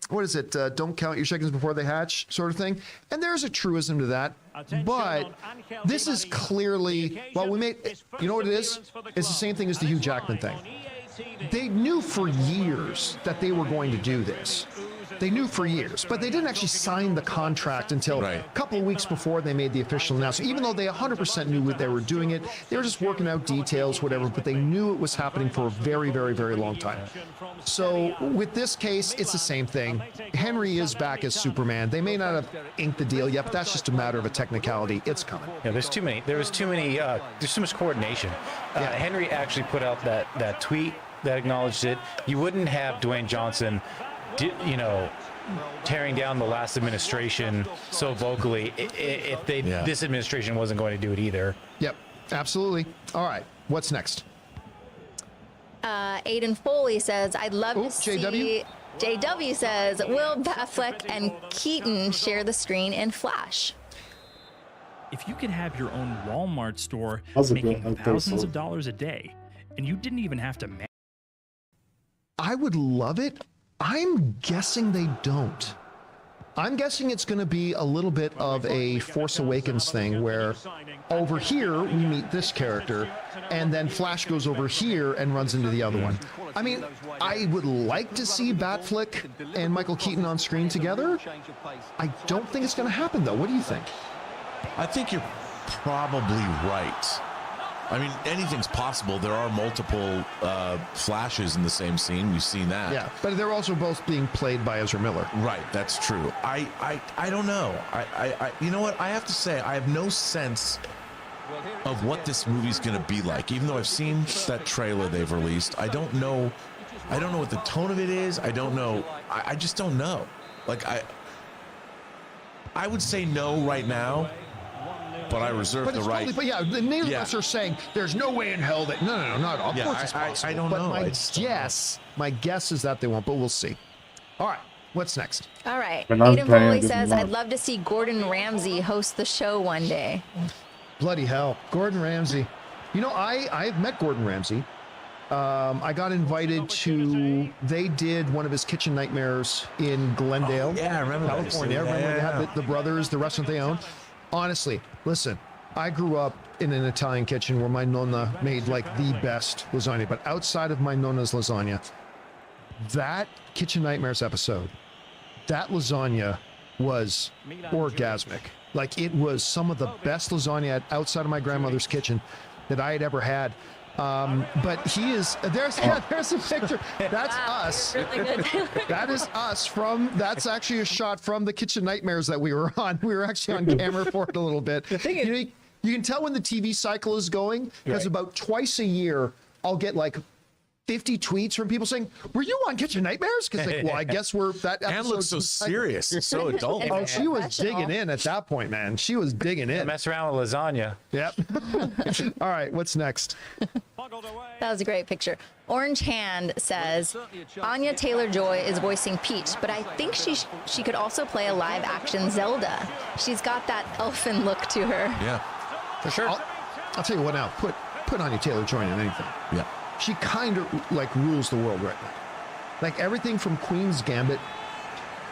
what is it? Don't count your chickens before they hatch, sort of thing. And there's a truism to that. But this is clearly, well, we made, you know what it is? It's the same thing as the Hugh Jackman thing. They knew for years that they were going to do this. They knew for years, but they didn't actually sign the contract until a couple of weeks before they made the official announcement. Even though they 100% knew what they were doing it, they were just working out details, whatever, but they knew it was happening for a very, very, very long time. So with this case, it's the same thing. Henry is back as Superman. They may not have inked the deal yet, but that's just a matter of a technicality. It's coming. Yeah, there's too much coordination. Henry actually put out that tweet that acknowledged it. You wouldn't have Dwayne Johnson, tearing down the last administration so vocally if this administration wasn't going to do it either. Yep, absolutely. All right, what's next? Aiden Foley says, I'd love to JW? see... JW says, will Batfleck and Keaton share the screen in Flash? If you could have your own Walmart store That's making thousands of dollars a day, and you didn't even have to... I would love it. I'm guessing they don't. I'm guessing it's going to be a little bit of a Force Awakens thing where over here we meet this character and then Flash goes over here and runs into the other one. I mean, I would like to see Batfleck and Michael Keaton on screen together. I don't think it's going to happen though. What do you think? I think you're probably right. I mean, anything's possible. There are multiple flashes in the same scene. We've seen that. Yeah, but they're also both being played by Ezra Miller. Right, that's true. I don't know. I you know what? I have to say, I have no sense of what this movie's going to be like. Even though I've seen that trailer they've released, I don't know what the tone of it is. I don't know. I just don't know. Like I would say no right now. But I reserve the right. But yeah, the neither of us are saying there's no way in hell that no, not of course it's possible. I don't know. My guess is that they won't, but we'll see. All right, what's next? All right. Aiden Foley says, I'd love to see Gordon Ramsay host the show one day. Bloody hell, Gordon Ramsay. You know, I've met Gordon Ramsay. I got invited to. They did one of his kitchen nightmares in Glendale, I remember California. Remember when they had the brothers, the restaurant they own. Honestly, listen, I grew up in an Italian kitchen where my nonna made like the best lasagna. But outside of my nonna's lasagna, that Kitchen Nightmares episode, that lasagna was orgasmic. Like it was some of the best lasagna outside of my grandmother's kitchen that I had ever had. But he is, there's a picture. That's us. That is us from, that's actually a shot from the Kitchen Nightmares that we were on. We were actually on camera for it a little bit. You can tell when the TV cycle is going because about twice a year, I'll get like 50 tweets from people saying, were you on Kitchen Nightmares? Because like, well, I guess we're that episode. Anne looks so serious, so adult. Oh, she was digging in at that point, man. She was digging in. Mess around with lasagna. Yep. All right, what's next? That was a great picture. Orange Hand says, Anya Taylor-Joy is voicing Peach, but I think she could also play a live-action Zelda. She's got that elfin look to her. Yeah, for sure. I'll tell you what now. Put Anya Taylor-Joy in anything. Yeah. She kind of like rules the world right now. Like everything from Queen's Gambit.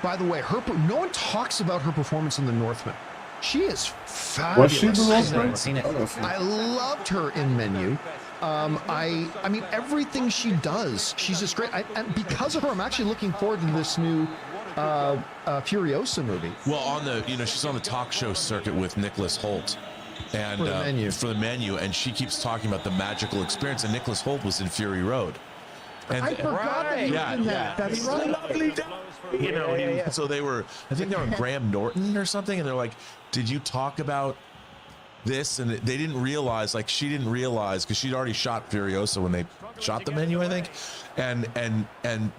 By the way, no one talks about her performance in The Northman. She is fabulous. Was she the Northman? Seen it. I loved her in Menu. I mean, everything she does, she's just great. And because of her, I'm actually looking forward to this new Furiosa movie. Well, she's on the talk show circuit with Nicholas Hoult. And for the menu, and she keeps talking about the magical experience. And Nicholas Hoult was in Fury Road. And I forgot that he was in that. That's right. Lovely day. So they were, I think they were on Graham Norton or something, and they're like, "Did you talk about this?" And they didn't realize, like she didn't realize because she'd already shot Furiosa when they shot the menu, I think, and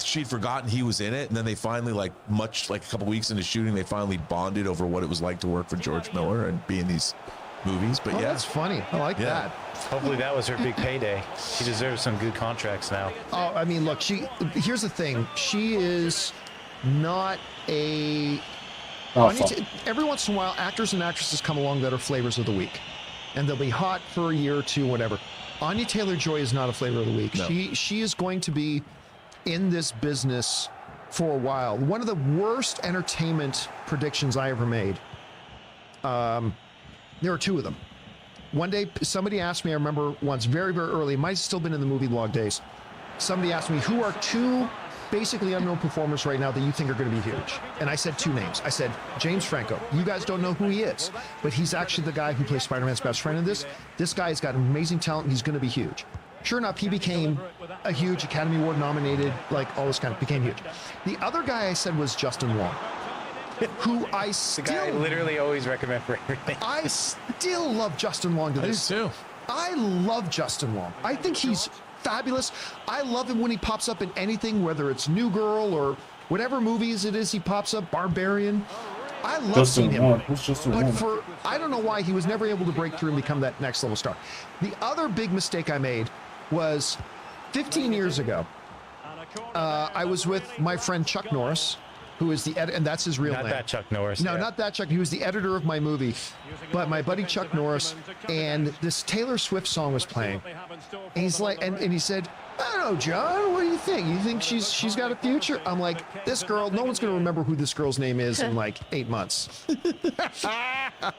she'd forgotten he was in it. And then they finally, like a couple weeks into shooting, they finally bonded over what it was like to work for George Miller and be in these movies. But that's funny. I like that. Hopefully that was her big payday. She deserves some good contracts now. Oh, I mean, look, here's the thing. She is not a... every once in a while, actors and actresses come along that are flavors of the week. And they'll be hot for a year or two, whatever. Anya Taylor-Joy is not a flavor of the week. No. She is going to be in this business for a while. One of the worst entertainment predictions I ever made. There are two of them. One day, somebody asked me, I remember once very, very early, it might have still been in the movie log days. Somebody asked me, who are two basically unknown performers right now that you think are going to be huge? And I said two names. I said, James Franco. You guys don't know who he is, but he's actually the guy who plays Spider-Man's best friend in this. This guy has got amazing talent. He's going to be huge. Sure enough, he became a huge Academy Award nominated, like all this kind of became huge. The other guy I said was Justin Long, who I still... The guy I literally always recommend for everything. I still love Justin Long to this. I do too. I love Justin Long. I think he's fabulous. I love him when he pops up in anything, whether it's New Girl or whatever movies it is he pops up, Barbarian. I love seeing him. But for, I don't know why he was never able to break through and become that next level star. The other big mistake I made was 15 years ago. I was with my friend Chuck Norris, who is the editor, and that's his real name. Not that Chuck Norris. No, yeah. not that Chuck. He was the editor of my movie. But my buddy Chuck Norris, and this Taylor Swift song was playing. And he's like, and he said, I don't know, John, what do you think? You think she's got a future? I'm like, this girl, no one's going to remember who this girl's name is in like 8 months.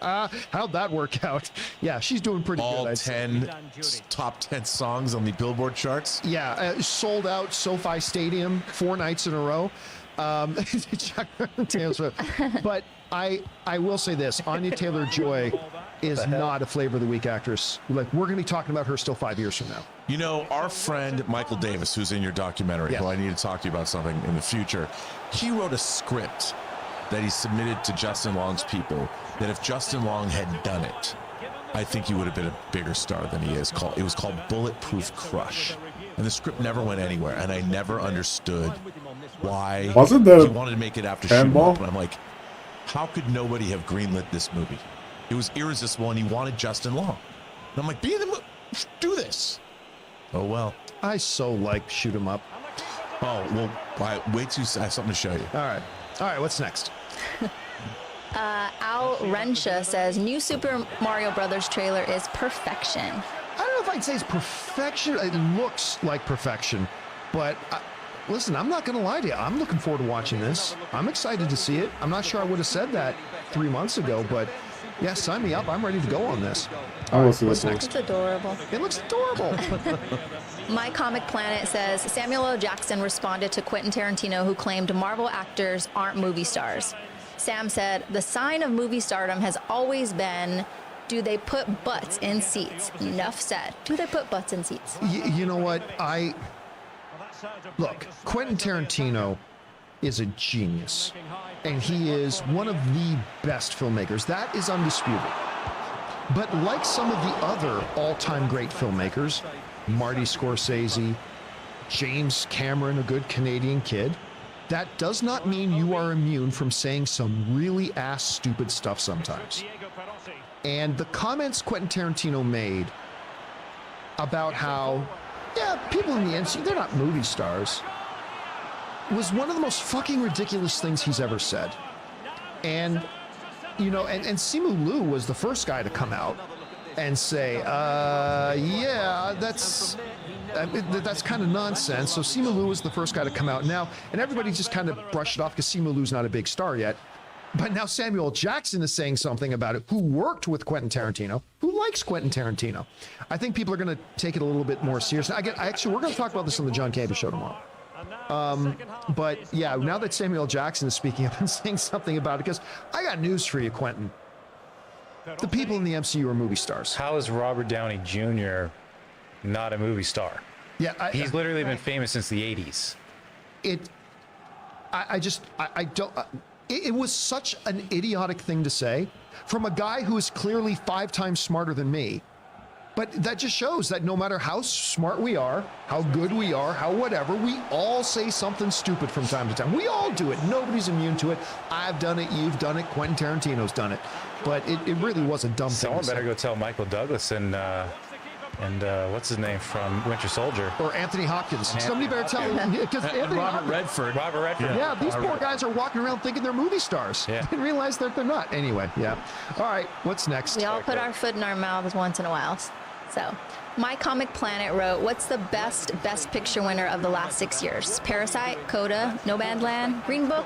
How'd that work out? Yeah, she's doing pretty All good. 10 top 10 songs on the Billboard charts. Yeah, sold out SoFi Stadium 4 nights in a row. Taylor Swift. But I will say this, Anya Taylor-Joy is not a flavor of the week actress. Like, we're going to be talking about her still 5 years from now. You know, our friend Michael Davis, who's in your documentary, Yes. who I need to talk to you about something in the future, he wrote a script that he submitted to Justin Long's people that if Justin Long had done it, I think he would have been a bigger star than he is. It was called Bulletproof Crush. And the script never went anywhere, and I never understood why Wasn't he the wanted to make it after Shoot 'Em handball? Up. And I'm like, how could nobody have greenlit this movie? It was irresistible, and he wanted Justin Long. And I'm like, be in the movie, do this. Oh, well. I so like Shoot 'Em Up. Oh, well, wait till I have something to show you. All right, what's next? Al Rensha says, new Super Mario Brothers trailer is perfection. I don't know if I'd say it's perfection. It looks like perfection. But listen, I'm not going to lie to you. I'm looking forward to watching this. I'm excited to see it. I'm not sure I would have said that 3 months ago, but yeah, sign me up. I'm ready to go on this. I will see what's it. next? It's adorable. It looks adorable. My Comic Planet says, Samuel L. Jackson responded to Quentin Tarantino, who claimed Marvel actors aren't movie stars. Sam said, the sign of movie stardom has always been, do they put butts in seats? Enough said. Do they put butts in seats? You know what? Look, Quentin Tarantino is a genius, and he is one of the best filmmakers. That is undisputed. But like some of the other all-time great filmmakers, Marty Scorsese, James Cameron, a good Canadian kid, that does not mean you are immune from saying some really stupid stuff sometimes. And the comments Quentin Tarantino made about how, yeah, people in the NC, they're not movie stars, was one of the most fucking ridiculous things he's ever said. And, you know, and Simu Liu was the first guy to come out and say, yeah, that's kind of nonsense. So Simu Liu was the first guy to come out now, and everybody just kind of brushed it off because Simu Liu's not a big star yet. But now Samuel L. Jackson is saying something about it, who worked with Quentin Tarantino, who likes Quentin Tarantino. I think people are going to take it a little bit more seriously. Actually, we're going to talk about this on the John Campbell Show tomorrow. But yeah, now that Samuel L. Jackson is speaking up and saying something about it, because I got news for you, Quentin. The people in the MCU are movie stars. How is Robert Downey Jr. not a movie star? Yeah, He's literally been famous since the 80s. It was such an idiotic thing to say from a guy who is clearly 5 times smarter than me. But that just shows that no matter how smart we are, how good we are, how whatever, we all say something stupid from time to time. We all do it. Nobody's immune to it. I've done it. You've done it. Quentin Tarantino's done it. But it really was a dumb thing. Someone better go tell Michael Douglas and what's his name from Winter Soldier, or Anthony Hopkins. Somebody better tell him, because Anthony Robert Redford. Robert Redford. Yeah, these poor guys are walking around thinking they're movie stars. Yeah. Didn't realize that they're not. Anyway, yeah. All right, what's next? We all put our foot in our mouths once in a while. So, My Comic Planet wrote, what's the best Picture winner of the last 6 years? Parasite, Coda, Nomadland, Green Book,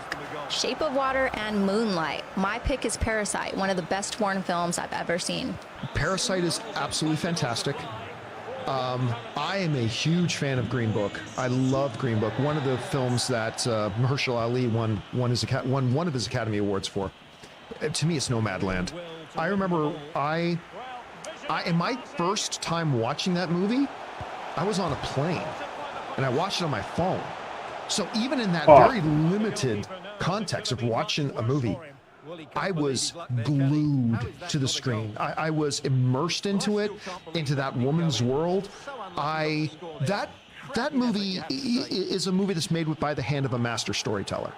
Shape of Water, and Moonlight. My pick is Parasite, one of the best foreign films I've ever seen. Parasite is absolutely fantastic. I am a huge fan of Green Book. I love Green Book. One of the films that Mahershala Ali won one of his Academy Awards for. To me, it's Nomadland. I remember in my first time watching that movie, I was on a plane and I watched it on my phone. So even in that very limited context of watching a movie, I was glued to the screen. I was immersed into it, into that woman's world. That movie is a movie that's made by the hand of a master storyteller.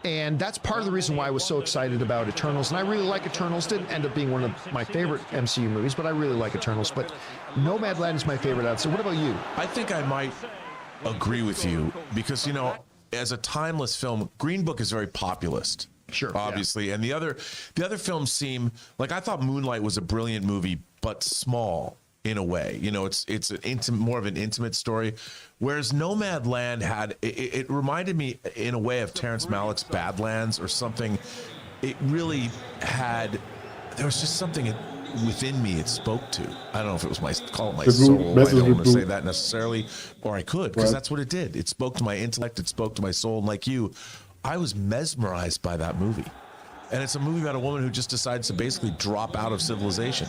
And that's part of the reason why I was so excited about Eternals. And I really like Eternals. Didn't end up being one of my favorite MCU movies, but I really like Eternals. But Nomadland is my favorite out. So what about you? I think I might agree with you because, you know, as a timeless film, Green Book is very populist. Sure. Obviously. Yeah. And the other films seem like, I thought Moonlight was a brilliant movie, but small in a way. You know, it's more of an intimate story. Whereas Nomadland it reminded me in a way of Terrence Malick's Badlands or something. It really there was just something within me it spoke to. I don't know if it was my soul. I don't want to say that necessarily, or I could, because that's what it did. It spoke to my intellect. It spoke to my soul. And like you, I was mesmerized by that movie. And it's a movie about a woman who just decides to basically drop out of civilization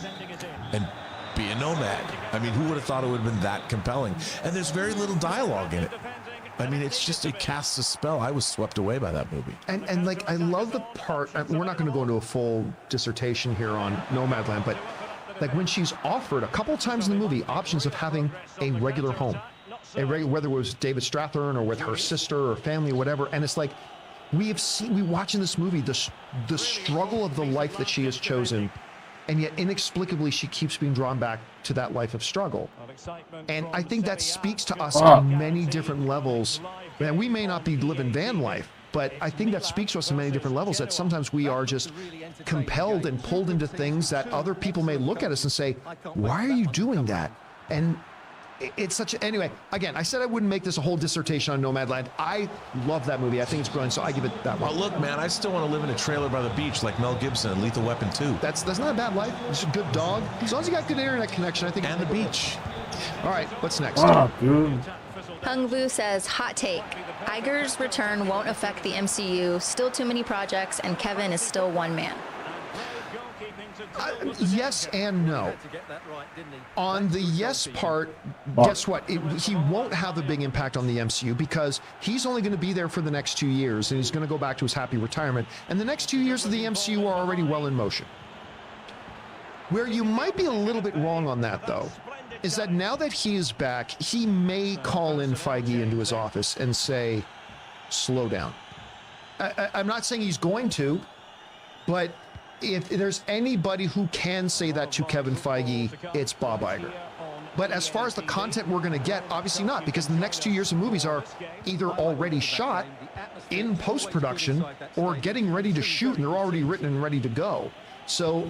and be a nomad. I mean, who would have thought it would have been that compelling? And there's very little dialogue in it. I mean, it casts a spell. I was swept away by that movie. And like, I love the part, we're not going to go into a full dissertation here on Nomadland, but like when she's offered a couple times in the movie options of having a regular home, whether it was David Strathairn or with her sister or family or whatever. And it's like, we watch in this movie the struggle of the life that she has chosen, and yet inexplicably she keeps being drawn back to that life of struggle. And I think that speaks to us on many different levels. Man, we may not be living van life, but I think that speaks to us on many different levels, that sometimes we are just compelled and pulled into things that other people may look at us and say, why are you doing that? And it's anyway, again, I said I wouldn't make this a whole dissertation on Nomadland. I love that movie. I think it's brilliant, so I give it that one. Well, look, man, I still want to live in a trailer by the beach like Mel Gibson in Lethal Weapon 2. That's not a bad life. It's a good dog. As long as you got good internet connection, I think. And the beach. All right, what's next? Hung Vu says, hot take. Iger's return won't affect the MCU. Still too many projects, and Kevin is still one man. Yes and no. On the yes part, guess what? He won't have a big impact on the MCU because he's only going to be there for the next 2 years, and he's going to go back to his happy retirement. And the next 2 years of the MCU are already well in motion. Where you might be a little bit wrong on that, though, is that now that he is back, he may call in Feige into his office and say, slow down. I'm not saying he's going to, but if there's anybody who can say that to Kevin Feige, it's Bob Iger. But as far as the content we're going to get, obviously not, because the next 2 years of movies are either already shot in post-production or getting ready to shoot, and they're already written and ready to go. So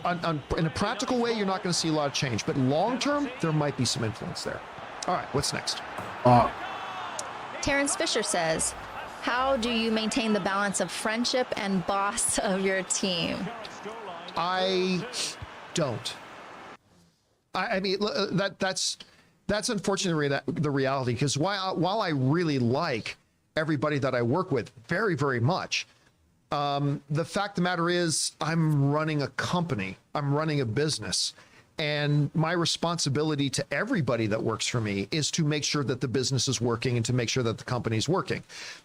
in a practical way, you're not going to see a lot of change. But long-term, there might be some influence there. All right, what's next? Terrence Fisher says, how do you maintain the balance of friendship and boss of your team? I don't. I mean, that's unfortunately the reality, because while I really like everybody that I work with very, very much, the fact of the matter is I'm running a company, I'm running a business, and my responsibility to everybody that works for me is to make sure that the business is working and to make sure that the company is working.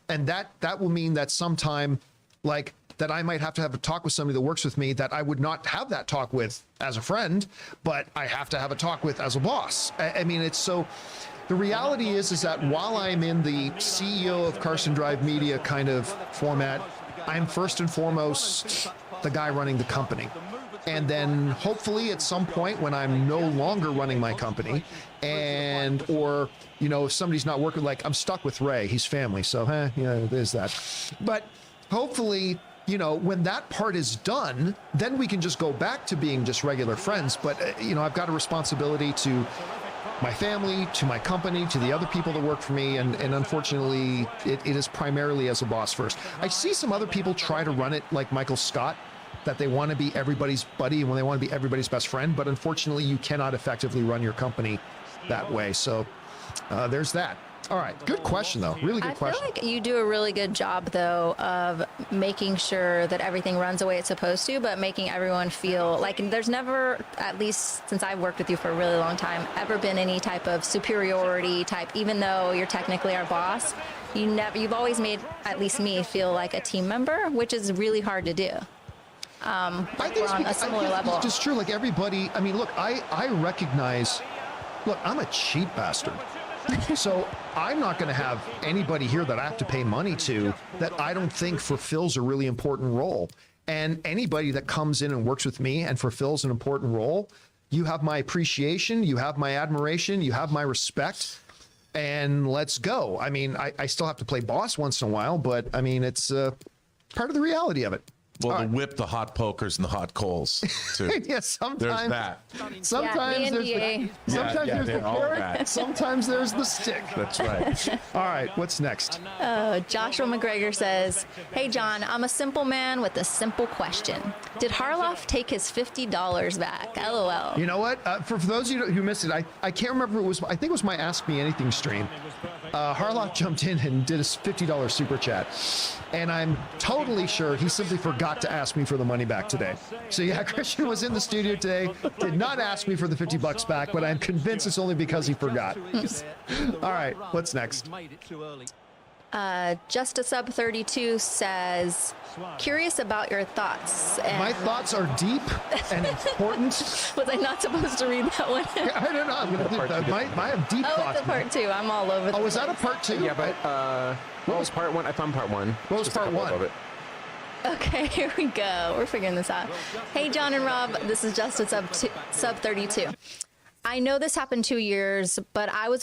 And that will mean that sometime, like, that I might have to have a talk with somebody that works with me that I would not have that talk with as a friend, but I have to have a talk with as a boss. I mean, it's so, the reality is that while I'm in the CEO of Carson Drive Media kind of format, I'm first and foremost the guy running the company. And then hopefully at some point when I'm no longer running my company or, you know, if somebody's not working, like I'm stuck with Ray, he's family. So, yeah, there's that. But hopefully, you know, when that part is done, then we can just go back to being just regular friends. But, you know, I've got a responsibility to my family, to my company, to the other people that work for me, and unfortunately, it is primarily as a boss first. I see some other people try to run it like Michael Scott, that they want to be everybody's buddy and when they want to be everybody's best friend, but unfortunately, you cannot effectively run your company that way. So there's that. All right, good question though. Really good question. I feel like you do a really good job though of making sure that everything runs the way it's supposed to, but making everyone feel like there's never, at least since I've worked with you for a really long time, ever been any type of superiority type, even though you're technically our boss. You've always made, at least me, feel like a team member, which is really hard to do. I think we're on a similar level. It's just true. Like everybody, I mean, look, I recognize, look, I'm a cheap bastard. So I'm not going to have anybody here that I have to pay money to that I don't think fulfills a really important role. And anybody that comes in and works with me and fulfills an important role, you have my appreciation, you have my admiration, you have my respect, and let's go. I mean, I still have to play boss once in a while, but I mean, it's part of the reality of it. Well, the whip, the hot pokers, and the hot coals, too. Yeah, sometimes There's that. Sometimes there's the carrot, sometimes there's the stick. That's right. All right, what's next? Joshua McGregor says, "Hey John, I'm a simple man with a simple question. Did Harloff take his $50 back? LOL." You know what? For those of you who missed it, I can't remember. I think it was my Ask Me Anything stream. Harloff jumped in and did a $50 super chat, and I'm totally sure he simply forgot to ask me for the money back today. So yeah, Christian was in the studio today, did not ask me for the $50 back, but I'm convinced it's only because he forgot. All right, what's next? Just a Sub 32 says, "Curious about your thoughts." And My thoughts are deep and important. was I not supposed to read that one? I don't know. I'm gonna do that. I have deep Oh, thoughts. it's a part two. I'm all over. Oh, is that a part two? Yeah, but what was part one? I found part one. What was Just a part couple one? of it. Okay, here we go. We're figuring this out. Hey, John and Rob, this is just a sub 32. I know this happened 2 years, but I was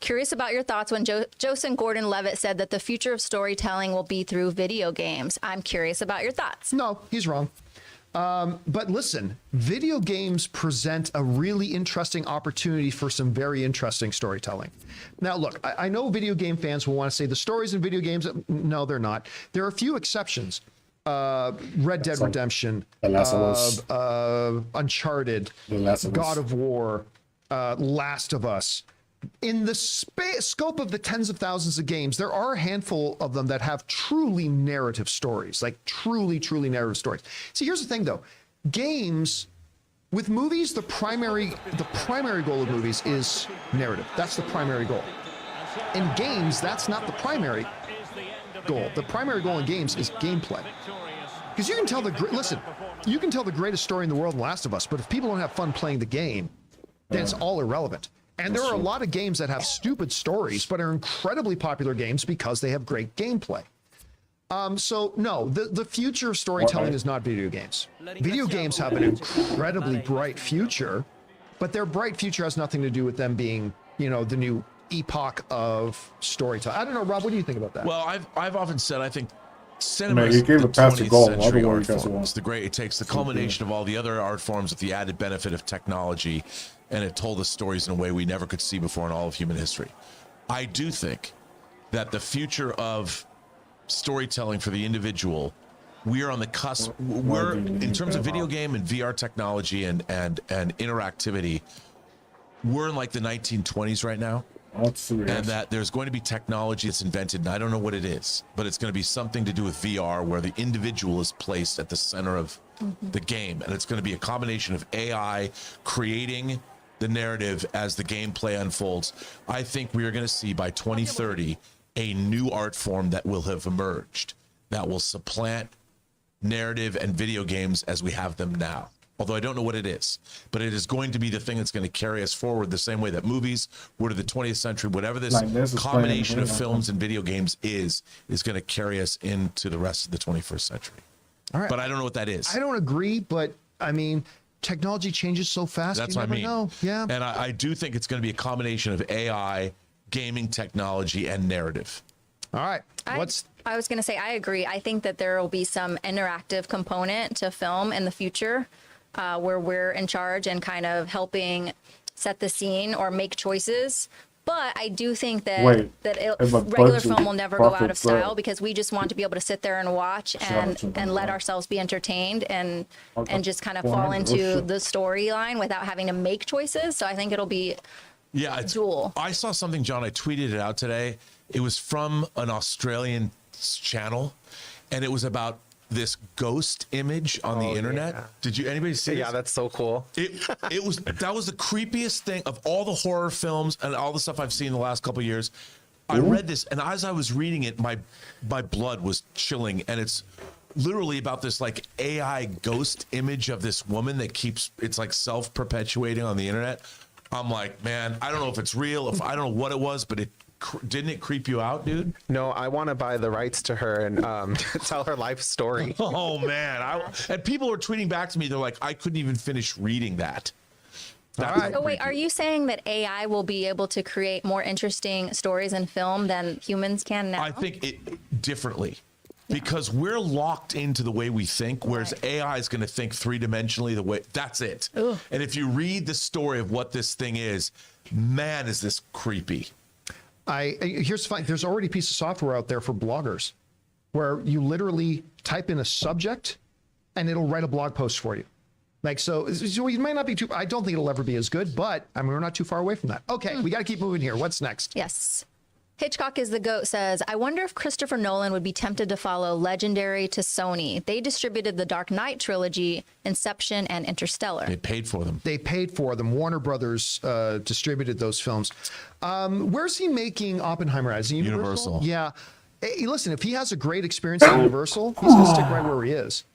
curious about your thoughts when Joseph Gordon-Levitt said that the future of storytelling will be through video games. I'm curious about your thoughts. No, he's wrong. But listen, video games present a really interesting opportunity for some very interesting storytelling. Now, look, I know video game fans will want to say the stories in video games. No, they're not. There are a few exceptions. Red Dead Redemption, Uncharted, God of War, Last of Us. In the scope of the tens of thousands of games, there are a handful of them that have truly narrative stories, like truly narrative stories. See, here's the thing though. Games, with movies, the primary goal of movies is narrative. That's the primary goal. In games, that's not the primary goal. The primary goal in games is gameplay. Because you can tell you can tell the greatest story in the world in Last of Us, but if people don't have fun playing the game, then it's all irrelevant. And there are a lot of games that have stupid stories, but are incredibly popular games because they have great gameplay. So no, the future of storytelling is not video games. Video games have an incredibly bright future, but their bright future has nothing to do with them being, the new epoch of storytelling. I don't know, Rob, what do you think about that? Well, I've often said I think cinema is you gave the it past the 20th goal. century art Otherwise, form. It's it takes the culmination of all the other art forms with the added benefit of technology, and it told us stories in a way we never could see before in all of human history. I do think that the future of storytelling for the individual, we are on the cusp. We're in terms of video game and VR technology and interactivity, we're in like the 1920s right now. And that there's going to be technology that's invented, and I don't know what it is, but it's going to be something to do with VR where the individual is placed at the center of the game. And it's going to be a combination of AI creating the narrative as the gameplay unfolds. I think we are going to see by 2030 a new art form that will have emerged that will supplant narrative and video games as we have them now. Although I don't know what it is, but it is going to be the thing that's going to carry us forward the same way that movies were to the 20th century. Whatever this combination of films and video games is going to carry us into the rest of the 21st century. All right. But I don't know what that is. I don't agree, but I mean, technology changes so fast. That's you what I never mean. know. Yeah. And I do think it's going to be a combination of AI, gaming technology, and narrative. All right. I was going to say, I agree. I think that there will be some interactive component to film in the future where we're in charge and kind of helping set the scene or make choices. But I do think that Wait, regular film will never go out of style because we just want to be able to sit there and watch and let ourselves be entertained and just kind of fall into the storyline without having to make choices. So I think it'll be dual. I saw something, John. I tweeted it out today. It was from an Australian channel, and it was about this ghost image on the internet. Yeah. Did anybody see? Yeah, that's so cool. That was the creepiest thing of all the horror films and all the stuff I've seen the last couple of years. I read this, and as I was reading it, my blood was chilling, and it's literally about this like AI ghost image of this woman that it's like self-perpetuating on the internet. I'm like, man, I don't know if it's real, if I don't know what it was, but didn't it creep you out, dude? No, I want to buy the rights to her and tell her life story. Oh man, and people were tweeting back to me. They're like, I couldn't even finish reading that. So wait, are you saying that AI will be able to create more interesting stories in film than humans can now? I think it differently. Because we're locked into the way we think, whereas AI is going to think three-dimensionally the way, that's it. Ooh. And if you read the story of what this thing is, man, is this creepy. Here's fine. There's already a piece of software out there for bloggers where you literally type in a subject and it'll write a blog post for you. Like, so you might not be too, I don't think it'll ever be as good, but I mean, we're not too far away from that. Okay, we got to keep moving here. What's next? Yes. Hitchcock is the GOAT says, I wonder if Christopher Nolan would be tempted to follow Legendary to Sony. They distributed the Dark Knight trilogy, Inception, and Interstellar. They paid for them. They paid for them. Warner Brothers distributed those films. Where's he making Oppenheimer as? Universal? Yeah. Hey, listen, if he has a great experience at Universal, he's going to stick right where he is.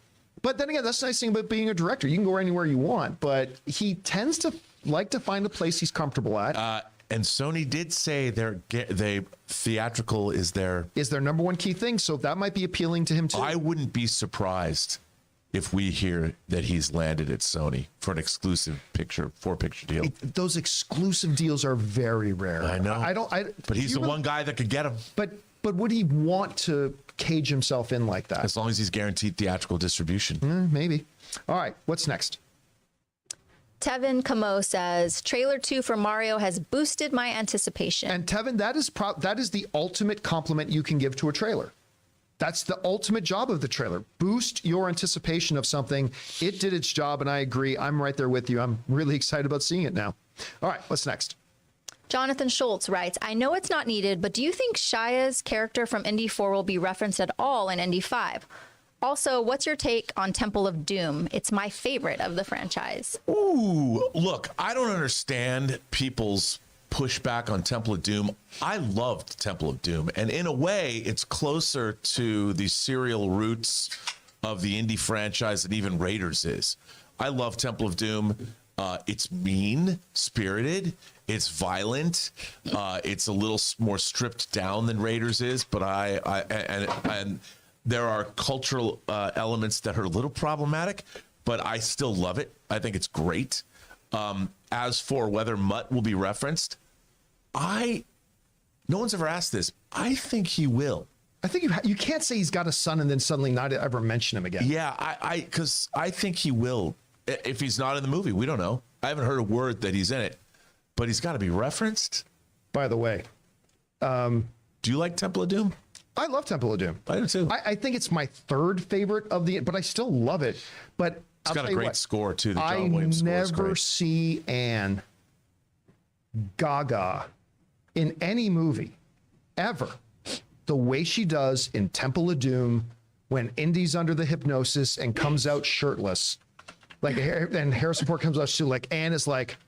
But then again, that's the nice thing about being a director. You can go anywhere you want, but he tends to like to find a place he's comfortable at. And Sony did say they theatrical is their number one key thing, so that might be appealing to him too. I wouldn't be surprised if we hear that he's landed at Sony for an exclusive four-picture deal. Those exclusive deals are very rare. I know. But he's the one guy that could get them. But would he want to cage himself in like that? As long as he's guaranteed theatrical distribution. Maybe. All right, what's next? Tevin Camo says, trailer 2 for Mario has boosted my anticipation. And Tevin, that is the ultimate compliment you can give to a trailer. That's the ultimate job of the trailer. Boost your anticipation of something. It did its job, and I agree. I'm right there with you. I'm really excited about seeing it now. All right, what's next? Jonathan Schultz writes, I know it's not needed, but do you think Shia's character from Indy 4 will be referenced at all in Indy 5? Also, what's your take on Temple of Doom? It's my favorite of the franchise. Ooh, look, I don't understand people's pushback on Temple of Doom. I loved Temple of Doom, and in a way, it's closer to the serial roots of the Indy franchise than even Raiders is. I love Temple of Doom. It's mean-spirited. It's violent. It's a little more stripped down than Raiders is, but and there are cultural elements that are a little problematic, but I still love it. I think it's great. As for whether Mutt will be referenced, no one's ever asked this. I think he will. I think you can't say he's got a son and then suddenly not ever mention him again. Yeah, because I think he will. If he's not in the movie, we don't know. I haven't heard a word that he's in it, but he's got to be referenced. By the way, do you like Temple of Doom? I love Temple of Doom. I do too. I think it's my third favorite but I still love it. But it's got a great score too. The John Williams score is great. I never see Anne Gaga in any movie ever the way she does in Temple of Doom when Indy's under the hypnosis and comes out shirtless. Like, and Harrison Ford comes out too. Like, Anne is like,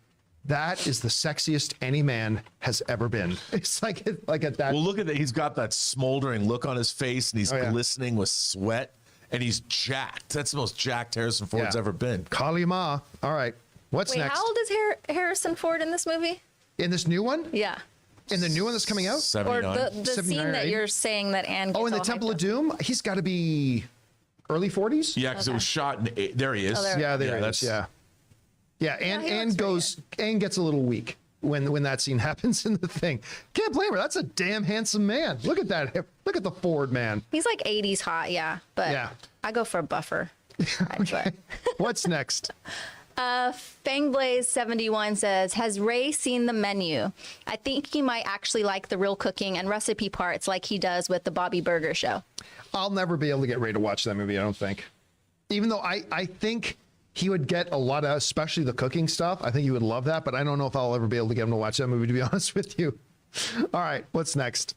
that is the sexiest any man has ever been. It's like at that. Well, look at that. He's got that smoldering look on his face, and he's glistening with sweat, and he's jacked. That's the most jacked Harrison Ford's ever been. Kali Ma. All right. What's next? How old is Harrison Ford in this movie? In this new one? Yeah. In the new one that's coming out? 79. Or the scene that you're saying that Anne gets in the all Temple hyped of Doom? He's got to be early 40s? Yeah, because it was shot in. There he is. There he is. Yeah, Anne gets a little weak when that scene happens in the thing. Can't blame her. That's a damn handsome man. Look at that. Look at the Ford man. He's like 80s hot, but I go for a buffer. Okay. What's next? Fangblaze71 says, has Ray seen the menu? I think he might actually like the real cooking and recipe parts like he does with the Bobby Burger show. I'll never be able to get Ray to watch that movie, I don't think. Even though I think he would get a lot of, especially the cooking stuff. I think he would love that, but I don't know if I'll ever be able to get him to watch that movie, to be honest with you. All right, what's next?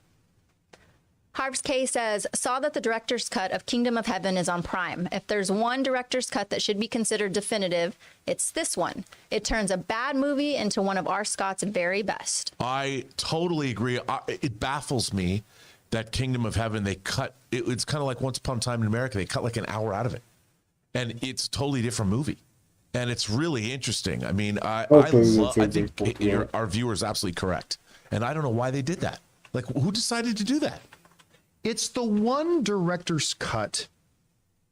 Harv's K says, saw that the director's cut of Kingdom of Heaven is on Prime. If there's one director's cut that should be considered definitive, it's this one. It turns a bad movie into one of R. Scott's very best. I totally agree. It baffles me that Kingdom of Heaven, they cut, it's kind of like Once Upon a Time in America. They cut like an hour out of it. And it's a totally different movie. And it's really interesting. I mean, I think our viewer is absolutely correct. And I don't know why they did that. Like, who decided to do that? It's the one director's cut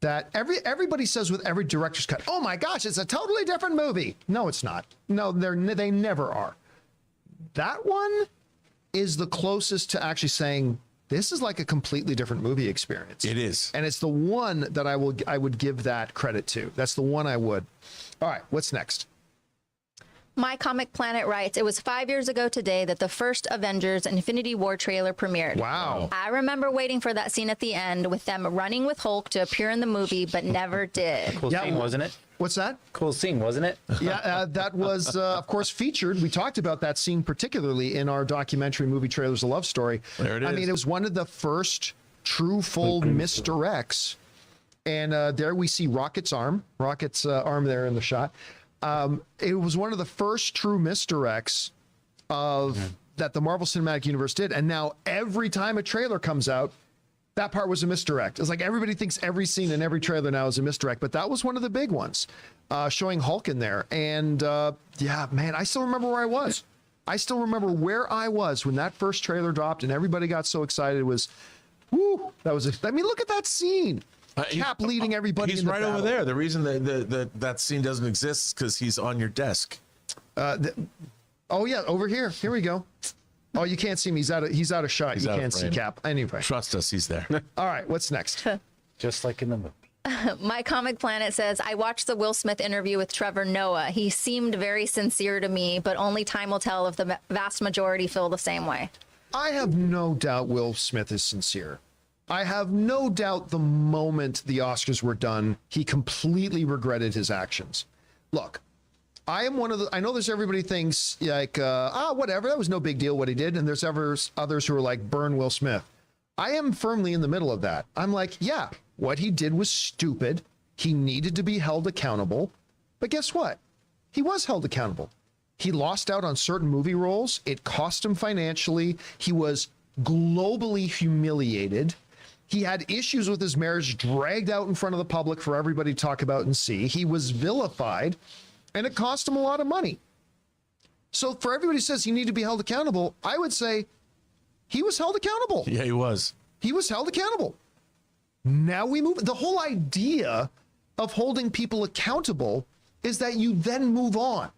that everybody says with every director's cut, oh my gosh, it's a totally different movie. No, it's not. No, they never are. That one is the closest to actually saying this is like a completely different movie experience. It is. And it's the one that I would give that credit to. That's the one I would. All right, what's next? My Comic Planet writes, it was 5 years ago today that the first Avengers Infinity War trailer premiered. Wow. I remember waiting for that scene at the end with them running with Hulk to appear in the movie, but never did. Cool scene, wasn't it? What's that? Cool scene, wasn't it? Yeah, that was, of course, featured. We talked about that scene particularly in our documentary movie Trailers, A Love Story. There it is. I mean, it was one of the first true full misdirects. And there we see Rocket's arm there in the shot. It was one of the first true misdirects that the Marvel Cinematic Universe did. And now every time a trailer comes out, that part was a misdirect. It's like everybody thinks every scene in every trailer now is a misdirect, but that was one of the big ones, showing Hulk in there. And yeah, man, I still remember where I was. I still remember where I was when that first trailer dropped and everybody got so excited. It was, whoo, that was, I mean, look at that scene. Cap leading everybody. He's right over there. The reason that scene doesn't exist is because he's on your desk. Oh yeah, over here. Here we go. Oh, you can't see me. He's out of shot. You can't see Cap. Anyway, trust us, he's there. All right, what's next? Just like in the movie. My Comic Planet says, I watched the Will Smith interview with Trevor Noah. He seemed very sincere to me, but only time will tell if the vast majority feel the same way. I have no doubt Will Smith is sincere. I have no doubt the moment the Oscars were done, he completely regretted his actions. Look, I am one of the, I know there's everybody thinks like, whatever, that was no big deal what he did. And there's others who are like, burn Will Smith. I am firmly in the middle of that. I'm like, yeah, what he did was stupid. He needed to be held accountable. But guess what? He was held accountable. He lost out on certain movie roles. It cost him financially. He was globally humiliated. He had issues with his marriage dragged out in front of the public for everybody to talk about and see. He was vilified, and it cost him a lot of money. So for everybody who says he needed to be held accountable, I would say he was held accountable. Yeah, he was. He was held accountable. Now we move. The whole idea of holding people accountable is that you then move on.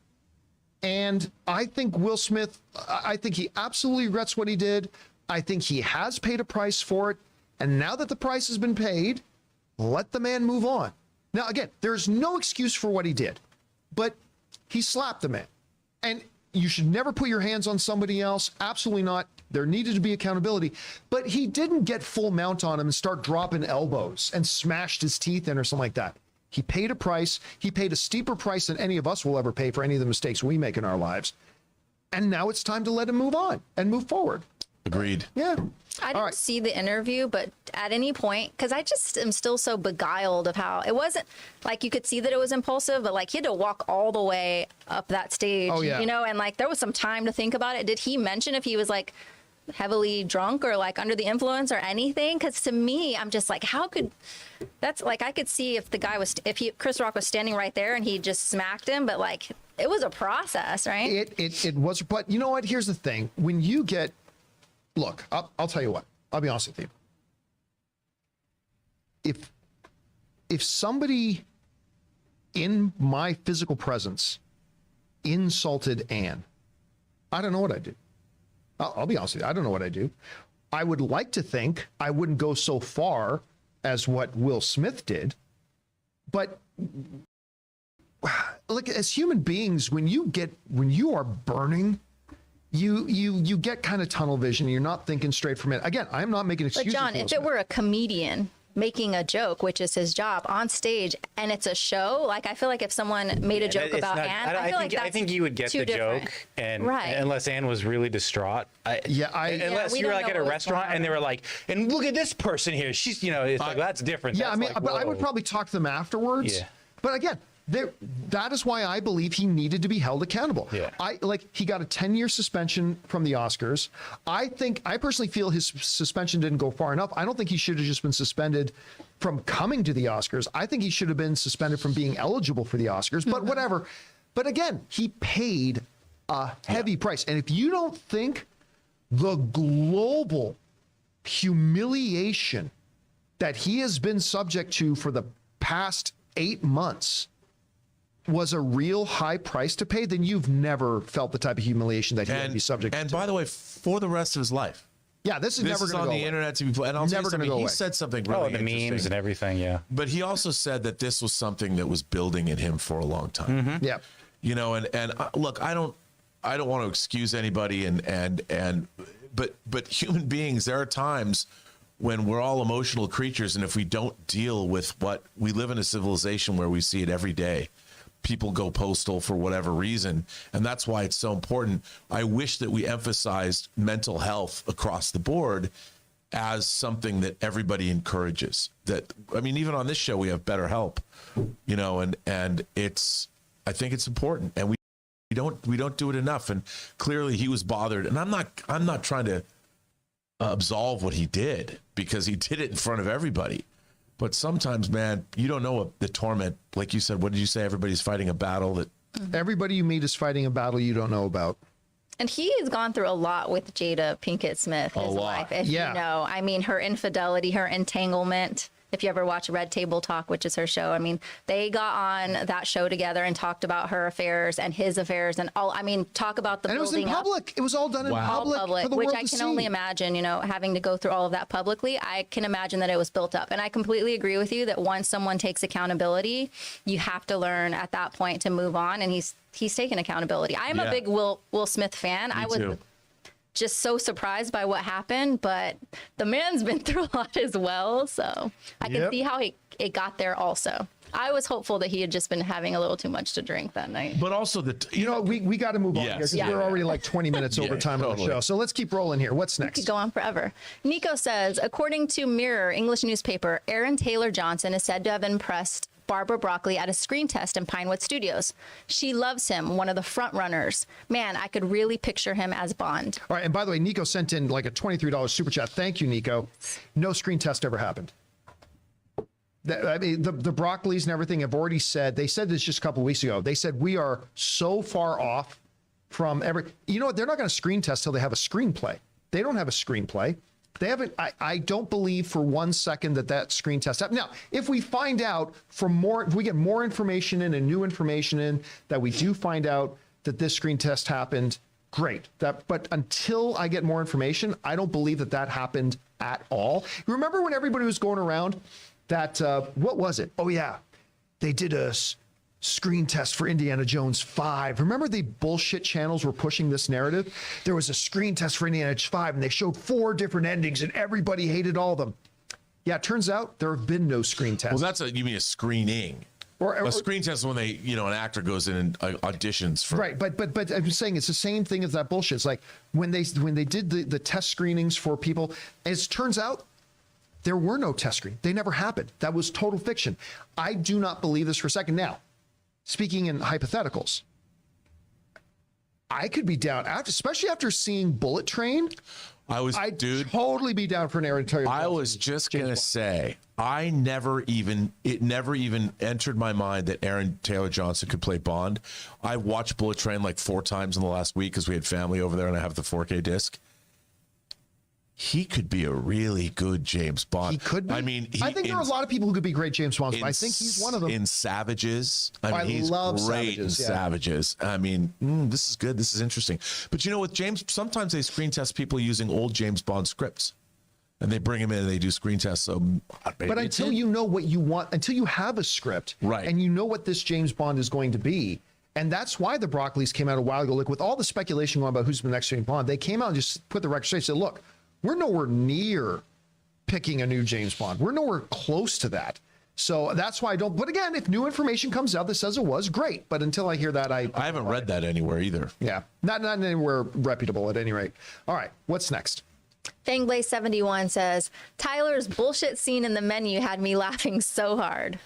And I think Will Smith, I think he absolutely regrets what he did. I think he has paid a price for it. And now that the price has been paid, let the man move on. Now, again, there's no excuse for what he did, but he slapped the man. And you should never put your hands on somebody else. Absolutely not. There needed to be accountability. But he didn't get full mount on him and start dropping elbows and smashed his teeth in or something like that. He paid a price. He paid a steeper price than any of us will ever pay for any of the mistakes we make in our lives. And now it's time to let him move on and move forward. Agreed. Yeah. I didn't see the interview, but at any point, because I just am still so beguiled of how it wasn't like you could see that it was impulsive, but like he had to walk all the way up that stage, you know, and like there was some time to think about it. Did he mention if he was like heavily drunk or like under the influence or anything? Because to me, I'm just like, how could that's like I could see if the guy was Chris Rock was standing right there and he just smacked him, but like it was a process, right? It was, but you know what? Here's the thing: when you get look, I'll tell you what. I'll be honest with you. If somebody in my physical presence insulted Anne, I don't know what I'd do. I'll be honest with you. I don't know what I'd do. I would like to think I wouldn't go so far as what Will Smith did, but look, as human beings, when you are burning, you get kind of tunnel vision. You're not thinking straight from it. Again, I'm not making excuses. But John, if it were a comedian making a joke, which is his job, on stage, and it's a show, like, I feel like if someone made a joke about Anne, I think you would get the joke, and unless Anne was really distraught. Unless you were like at a restaurant and they were like, and look at this person here. She's, it's like, that's different. Yeah, that's I mean, like, but I would probably talk to them afterwards. Yeah. But again, that is why I believe he needed to be held accountable. Yeah. He got a 10-year suspension from the Oscars. I personally feel his suspension didn't go far enough. I don't think he should have just been suspended from coming to the Oscars. I think he should have been suspended from being eligible for the Oscars, but whatever. But again, he paid a heavy price. And if you don't think the global humiliation that he has been subject to for the past 8 months was a real high price to pay, then you've never felt the type of humiliation that he would be subject to. And by the way, for the rest of his life. Yeah, this is never going to go on the away. internet to be, and I'll never going to go away. He said something really the memes and everything, yeah. But he also said that this was something that was building in him for a long time. Yeah. And look, I don't want to excuse anybody, but human beings, there are times when we're all emotional creatures, and if we don't deal with what we live in, a civilization where we see it every day. People go postal for whatever reason, and that's why it's so important. I wish that we emphasized mental health across the board as something that everybody encourages. That, I mean, even on this show, we have BetterHelp, and I think it's important, and we don't do it enough. And clearly, he was bothered, and I'm not trying to absolve what he did, because he did it in front of everybody. But sometimes, man, you don't know what the torment, like you said, what did you say? Everybody's fighting a battle that... Everybody you meet is fighting a battle you don't know about. And he has gone through a lot with Jada Pinkett Smith, his wife, if you know. I mean, her infidelity, her entanglement. If you ever watch Red Table Talk, which is her show, I mean, they got on that show together and talked about her affairs and his affairs and all. I mean, talk about the and building. It was in public. It was all done in public, for the which world I to can see. only imagine. Having to go through all of that publicly, I can imagine that it was built up. And I completely agree with you that once someone takes accountability, you have to learn at that point to move on. And he's taken accountability. I am a big Will Smith fan. I was just so surprised by what happened, but the man's been through a lot as well, so I can see how it got there also. I was hopeful that he had just been having a little too much to drink that night. But also we got to move on here, because we're already like 20 minutes over time on the show. So let's keep rolling here. What's next? We could go on forever. Nico says, according to Mirror English newspaper, Aaron Taylor Johnson is said to have impressed Barbara Broccoli at a screen test in Pinewood Studios. She loves him, one of the front runners. Man, I could really picture him as Bond. All right, and by the way, Nico sent in like a $23 super chat. Thank you, Nico. No screen test ever happened. I mean, the Broccolis and everything have already said, they said this just a couple of weeks ago. They said we are so far off from you know what? They're not going to screen test till they have a screenplay. They don't have a screenplay. They haven't. I don't believe for 1 second that screen test happened. Now, if we find out if we get more information in and new information in, that we do find out that this screen test happened, great. But until I get more information, I don't believe that happened at all. Remember when everybody was going around that, what was it? Oh yeah, they did a screen test for Indiana Jones 5. Remember the bullshit channels were pushing this narrative? There was a screen test for Indiana Jones 5 and they showed 4 different endings and everybody hated all of them. Yeah, it turns out there have been no screen tests. Well, you mean a screening. Or a screen test is when they, an actor goes in and auditions for. Right, but I'm saying it's the same thing as that bullshit. It's like when they did the test screenings for people, it turns out there were no test screenings. They never happened. That was total fiction. I do not believe this for a second. Now, speaking in hypotheticals, I could be down, especially after seeing Bullet Train. I'd totally be down for an Aaron Taylor. I was just going to say, it never even entered my mind that Aaron Taylor Johnson could play Bond. I watched Bullet Train like 4 times in the last week because we had family over there and I have the 4K disc. He could be a really good James Bond. He could be. I mean, I think there are a lot of people who could be great James Bonds, but I think he's one of them. In Savages. I he's love great Savages, in Savages. I mean, this is good. This is interesting. But with James, sometimes they screen test people using old James Bond scripts. and they bring him in and they do screen tests. So, but until you know what you want, until you have a script, right, and you know what this James Bond is going to be, and that's why the Broccoli's came out a while ago. Like with all the speculation going about who's the next James Bond, they came out and just put the record straight. Said, look, we're nowhere near picking a new James Bond. We're nowhere close to that. So that's why I don't. But again, if new information comes out that says it was, great. But until I hear that, I haven't read that anywhere either. Yeah, not anywhere reputable at any rate. All right, what's next? Fangblaze71 says, Tyler's bullshit scene in the menu had me laughing so hard.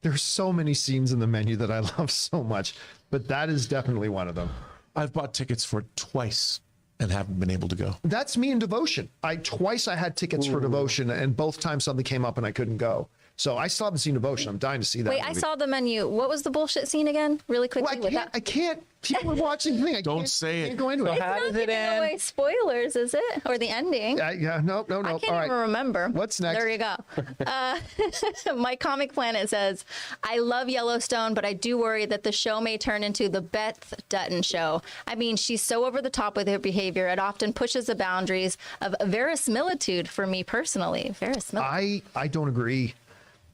There's so many scenes in the menu that I love so much, but that is definitely one of them. I've bought tickets for it twice and haven't been able to go. That's me in Devotion. Twice I had tickets for Devotion, and both times something came up and I couldn't go. So I still haven't seen Devotion. I'm dying to see that. Wait, movie. I saw the menu. What was the bullshit scene again? Really quickly. Well, I can't. People are watching the thing. Don't say it. Can't go into it. It's not giving away spoilers, is it? Or the ending? Yeah, no. I can't even remember. What's next? There you go. My Comic Planet says, I love Yellowstone, but I do worry that the show may turn into the Beth Dutton show. I mean, she's so over the top with her behavior. It often pushes the boundaries of verisimilitude for me personally. Verisimilitude. I don't agree.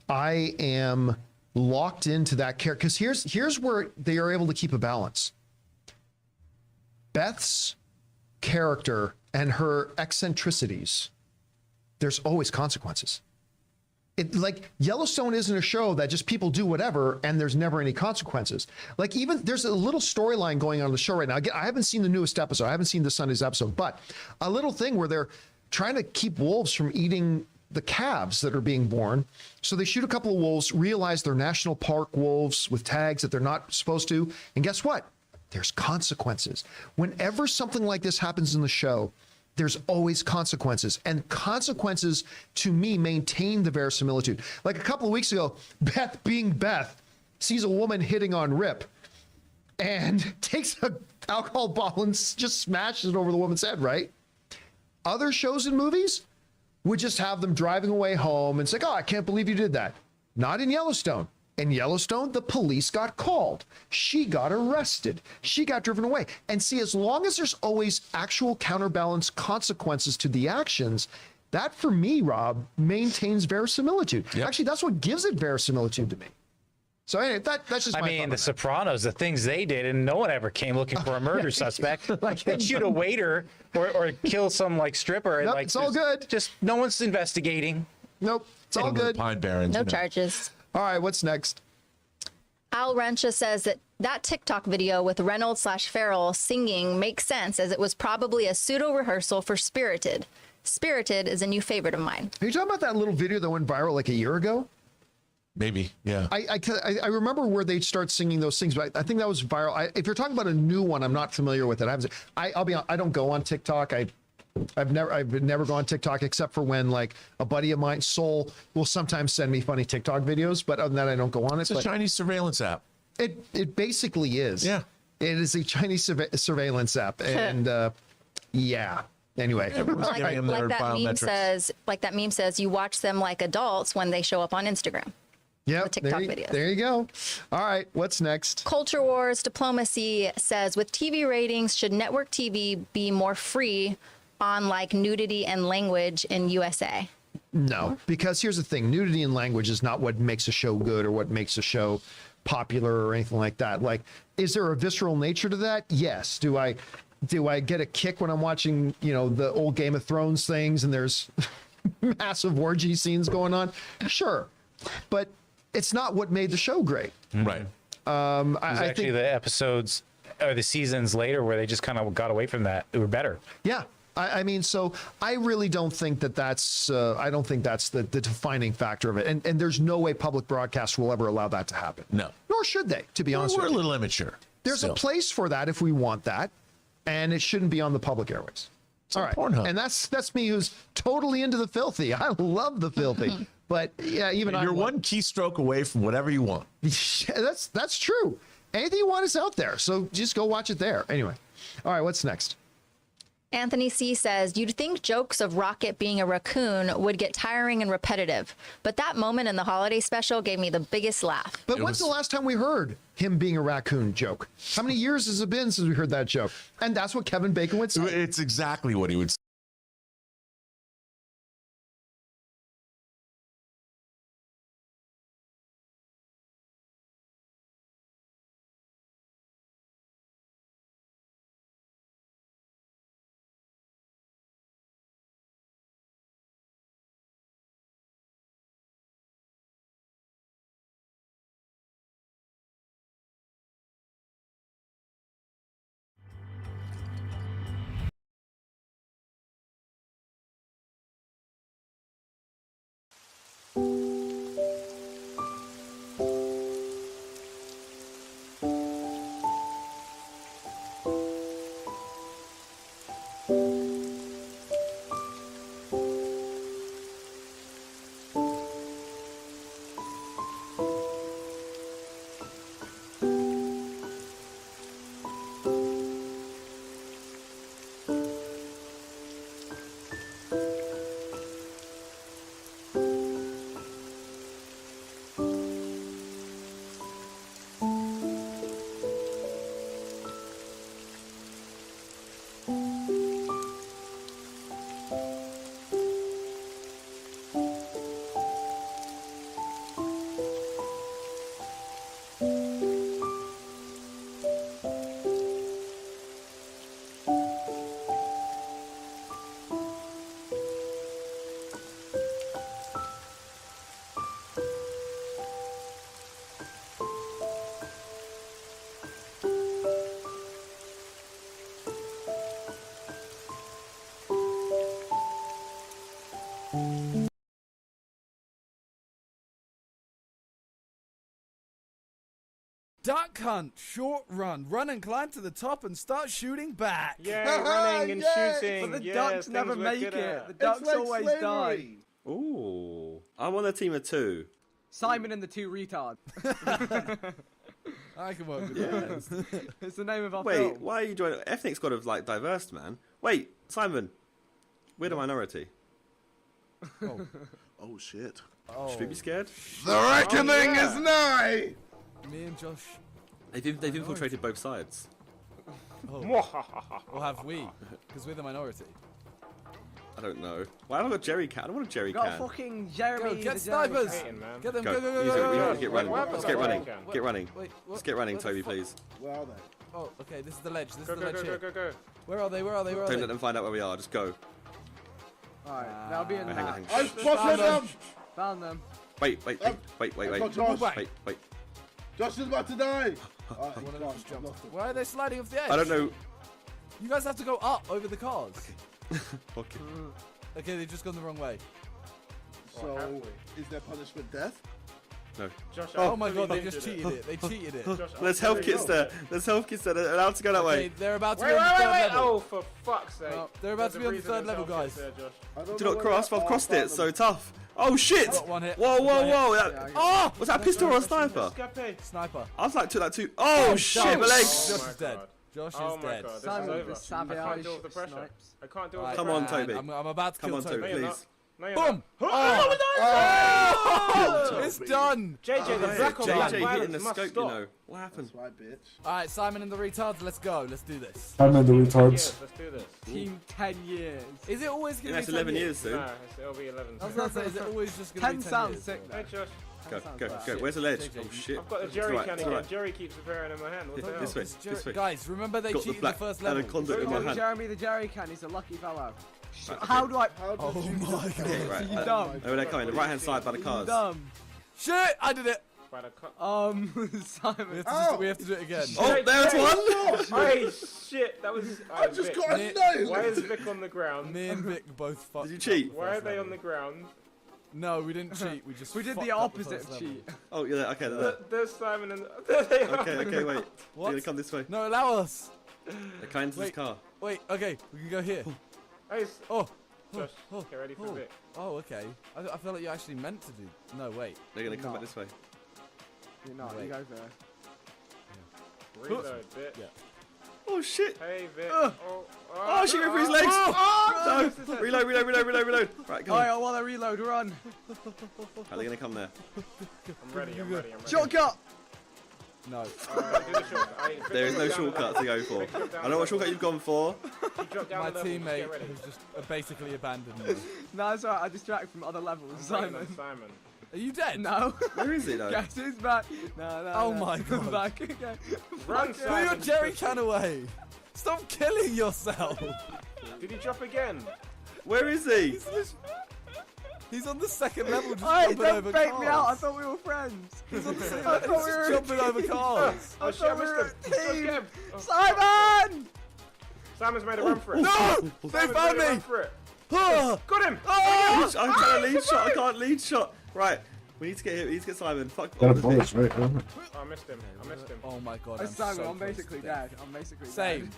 I am locked into that character because here's where they are able to keep a balance. Beth's character and her eccentricities, there's always consequences. Like Yellowstone isn't a show that just people do whatever and there's never any consequences. Like even there's a little storyline going on in the show right now. Again, I haven't seen the newest episode. I haven't seen this Sunday's episode, but a little thing where they're trying to keep wolves from eating the calves that are being born. So they shoot a couple of wolves, realize they're national park wolves with tags that they're not supposed to. And guess what? There's consequences. Whenever something like this happens in the show, there's always consequences. And consequences, to me, maintain the verisimilitude. Like a couple of weeks ago, Beth, being Beth, sees a woman hitting on Rip and takes an alcohol bottle and just smashes it over the woman's head, right? Other shows and movies would just have them driving away home and say, oh, I can't believe you did that. Not in Yellowstone. In Yellowstone, the police got called. She got arrested. She got driven away. And see, as long as there's always actual counterbalance consequences to the actions, that for me, Rob, maintains verisimilitude. Yep. Actually, that's what gives it verisimilitude to me. So anyway, that's just my thought. The Sopranos, the things they did, and no one ever came looking for a murder suspect. Like they'd shoot a waiter or kill some like stripper. Nope, like, it's all good. Just no one's investigating. Nope, it's all good. Pine Barrens. No charges. All right, what's next? Al Rencha says that TikTok video with Reynolds/Farrell singing makes sense as it was probably a pseudo rehearsal for Spirited. Spirited is a new favorite of mine. Are you talking about that little video that went viral like a year ago? Maybe, yeah. I remember where they start singing those things, but I think that was viral. If you're talking about a new one, I'm not familiar with it. I'll be honest, I don't go on TikTok. I've never gone on TikTok except for when like a buddy of mine, Soul, will sometimes send me funny TikTok videos, but other than that, I don't go on it. It's a Chinese surveillance app. It basically is. Yeah. It is a Chinese surveillance app, and yeah. Anyway, like that meme says, you watch them like adults when they show up on Instagram. Yeah, TikTok videos. There you go. All right, what's next? Culture Wars Diplomacy says, with TV ratings, should network TV be more free on like nudity and language in USA? No, because here's the thing: nudity and language is not what makes a show good or what makes a show popular or anything like that. Like, is there a visceral nature to that? Yes. Do I get a kick when I'm watching, the old Game of Thrones things and there's massive orgy scenes going on? Sure, but it's not what made the show great. Right. I think the episodes or the seasons later where they just kind of got away from that. They were better. Yeah. I mean, so I really don't think that's I don't think that's the defining factor of it. And there's no way public broadcast will ever allow that to happen. No. Nor should they, to be honest with you. We're a little immature. There's a place for that if we want that. And it shouldn't be on the public airways. All right. Pornhub. And that's me who's totally into the filthy. I love the filthy. But yeah, you're one keystroke away from whatever you want. That's true. Anything you want is out there. So just go watch it there. Anyway. All right, what's next? Anthony C. says, you'd think jokes of Rocket being a raccoon would get tiring and repetitive, but that moment in the holiday special gave me the biggest laugh. But when's the last time we heard him being a raccoon joke? How many years has it been since we heard that joke? And that's what Kevin Bacon would say. It's exactly what he would say. Duck hunt, short run. Run and climb to the top and start shooting back. Yeah, running and shooting. But the ducks never make it. The ducks always die. Ooh. I'm on a team of 2. Simon and the 2 retards. I can work with that. It's the name of our Wait, film. why are you joining? Ethnic's got to like diverse, man. Wait, Simon, we're the minority. Oh shit. Should we be scared? The reckoning is nigh! Me and Josh. They've infiltrated both sides. Or have we? Because we're the minority. I don't know. Why have I got Jerry can? I don't want a Jerry Got can. fucking Jeremy. Go, get snipers! Get them, go. Get running. Let's get running. What? Get running. Wait, what? Let's get running, Where the Toby, fuck? please. Where are they? Oh, okay, this is the ledge. This is the Go, ledge here. go. Where are they? Don't let them find out where we are. Just go. Alright, that'll be in Hang on. I spotted them! Found them. Wait. Josh. Wait. Josh is about to die! One of them just jumped. Why are they sliding off the edge? I don't know. You guys have to go up over the cars. Okay. Okay, they've just gone the wrong way. So, is their punishment death? No. Josh, Oh my god, they just cheated it. They cheated it. There's health kits there. There's health kits there. They're allowed to go that way. Okay, they're about to Wait, be on the third level. Oh, for fuck's sake. Well, they're about to be on the third level, guys. Do not cross. I've crossed it. So tough. Oh shit! Got one hit. Whoa! Yeah, Was that a pistol or a sniper? Sniper. I was like, took that too. Oh shit! My legs. Josh is dead. Josh is dead. Simon, the savage. I can't deal with the pressure. I can't deal with the Come pressure. on, Toby. I'm about to Come kill on, Toby, Toby. please. No, you're Boom! not. Oh! It's done! JJ, the black on black JJ hitting the violence must scope, you stop. know. What happened? That's right, bitch. Alright, Simon and the retards, let's go. Let's do this. I'm in the Yes, retards. let's do this. Team 10 years. Is it always going to That's be 11 years soon. No, it'll be 11. I was going to say, is it always just going to 10 be 10 sounds years? sick, Hey, Josh. Go. Where's the ledge? Oh shit. I've got the It's jerry alright, can it's again. alright. Jerry keeps appearing in my hand. What the hell? This way. Guys, remember they Got the cheated the black first level. anaconda in my hand. Jeremy the jerry can, he's a lucky fellow. Right, okay. How do I... Oh my god. Okay, right. You dumb. Oh, they're coming. The right hand side by the You cars. dumb. Shit, I did it. Simon. We have to do it again. Oh, there's one. Hey, shit. That was... I just got a nail! Why is Vic on the ground? Me and Vic both fucked. Did you cheat? Why are they on the ground? No, we didn't cheat. We just We did fucked the up opposite first of level. cheat. Oh, yeah. Okay, they're there. There's Simon and... There they are. Okay, wait. What? They're gonna come this way. No, allow us. They're coming into this Wait. car. Wait, okay, we can go here. Hey, Oh. Josh, Oh. get ready for Oh. Vic. Oh, okay. I feel like you actually meant to do. No, wait. They're gonna come No. back this way. You're not, Wait. you go there. Reload, Vic. Yeah. Oh shit. Hey, Vic. Oh, she went for his legs. Oh, No. Reload. Right, go on. Alright, while I reload, run. Are they gonna come there? I'm ready. Shortcut! No. Do the shortcut. There is no shortcut to go for. I know what shortcut you've gone for. My teammate has just basically abandoned me. No, it's alright, I distract from other levels. Simon. Are you dead? No. Where is he though? Guess who's back? No. Oh my god. Back again. Run, Put your jerry can away. Stop killing yourself. Did he drop again? Where is he? He's on the second level just Hey, jumping don't over fake cars. me out, I thought we were friends. He's on the second I level thought we just were jumping over cars. Oh shit, I missed him. Josh, team. get him. Simon! Simon's made a run for it. No! They Simon's found made a me! run for it. Ah! Got him! I'm trying to lead shot. I can't lead shot. Right. We need to get him. We need to get Simon. Fuck. That all the bullet's things. right, isn't it? Oh, I missed him. I missed him. Oh my god. Simon, so I'm close basically to death. dead. I'm basically Same. dead.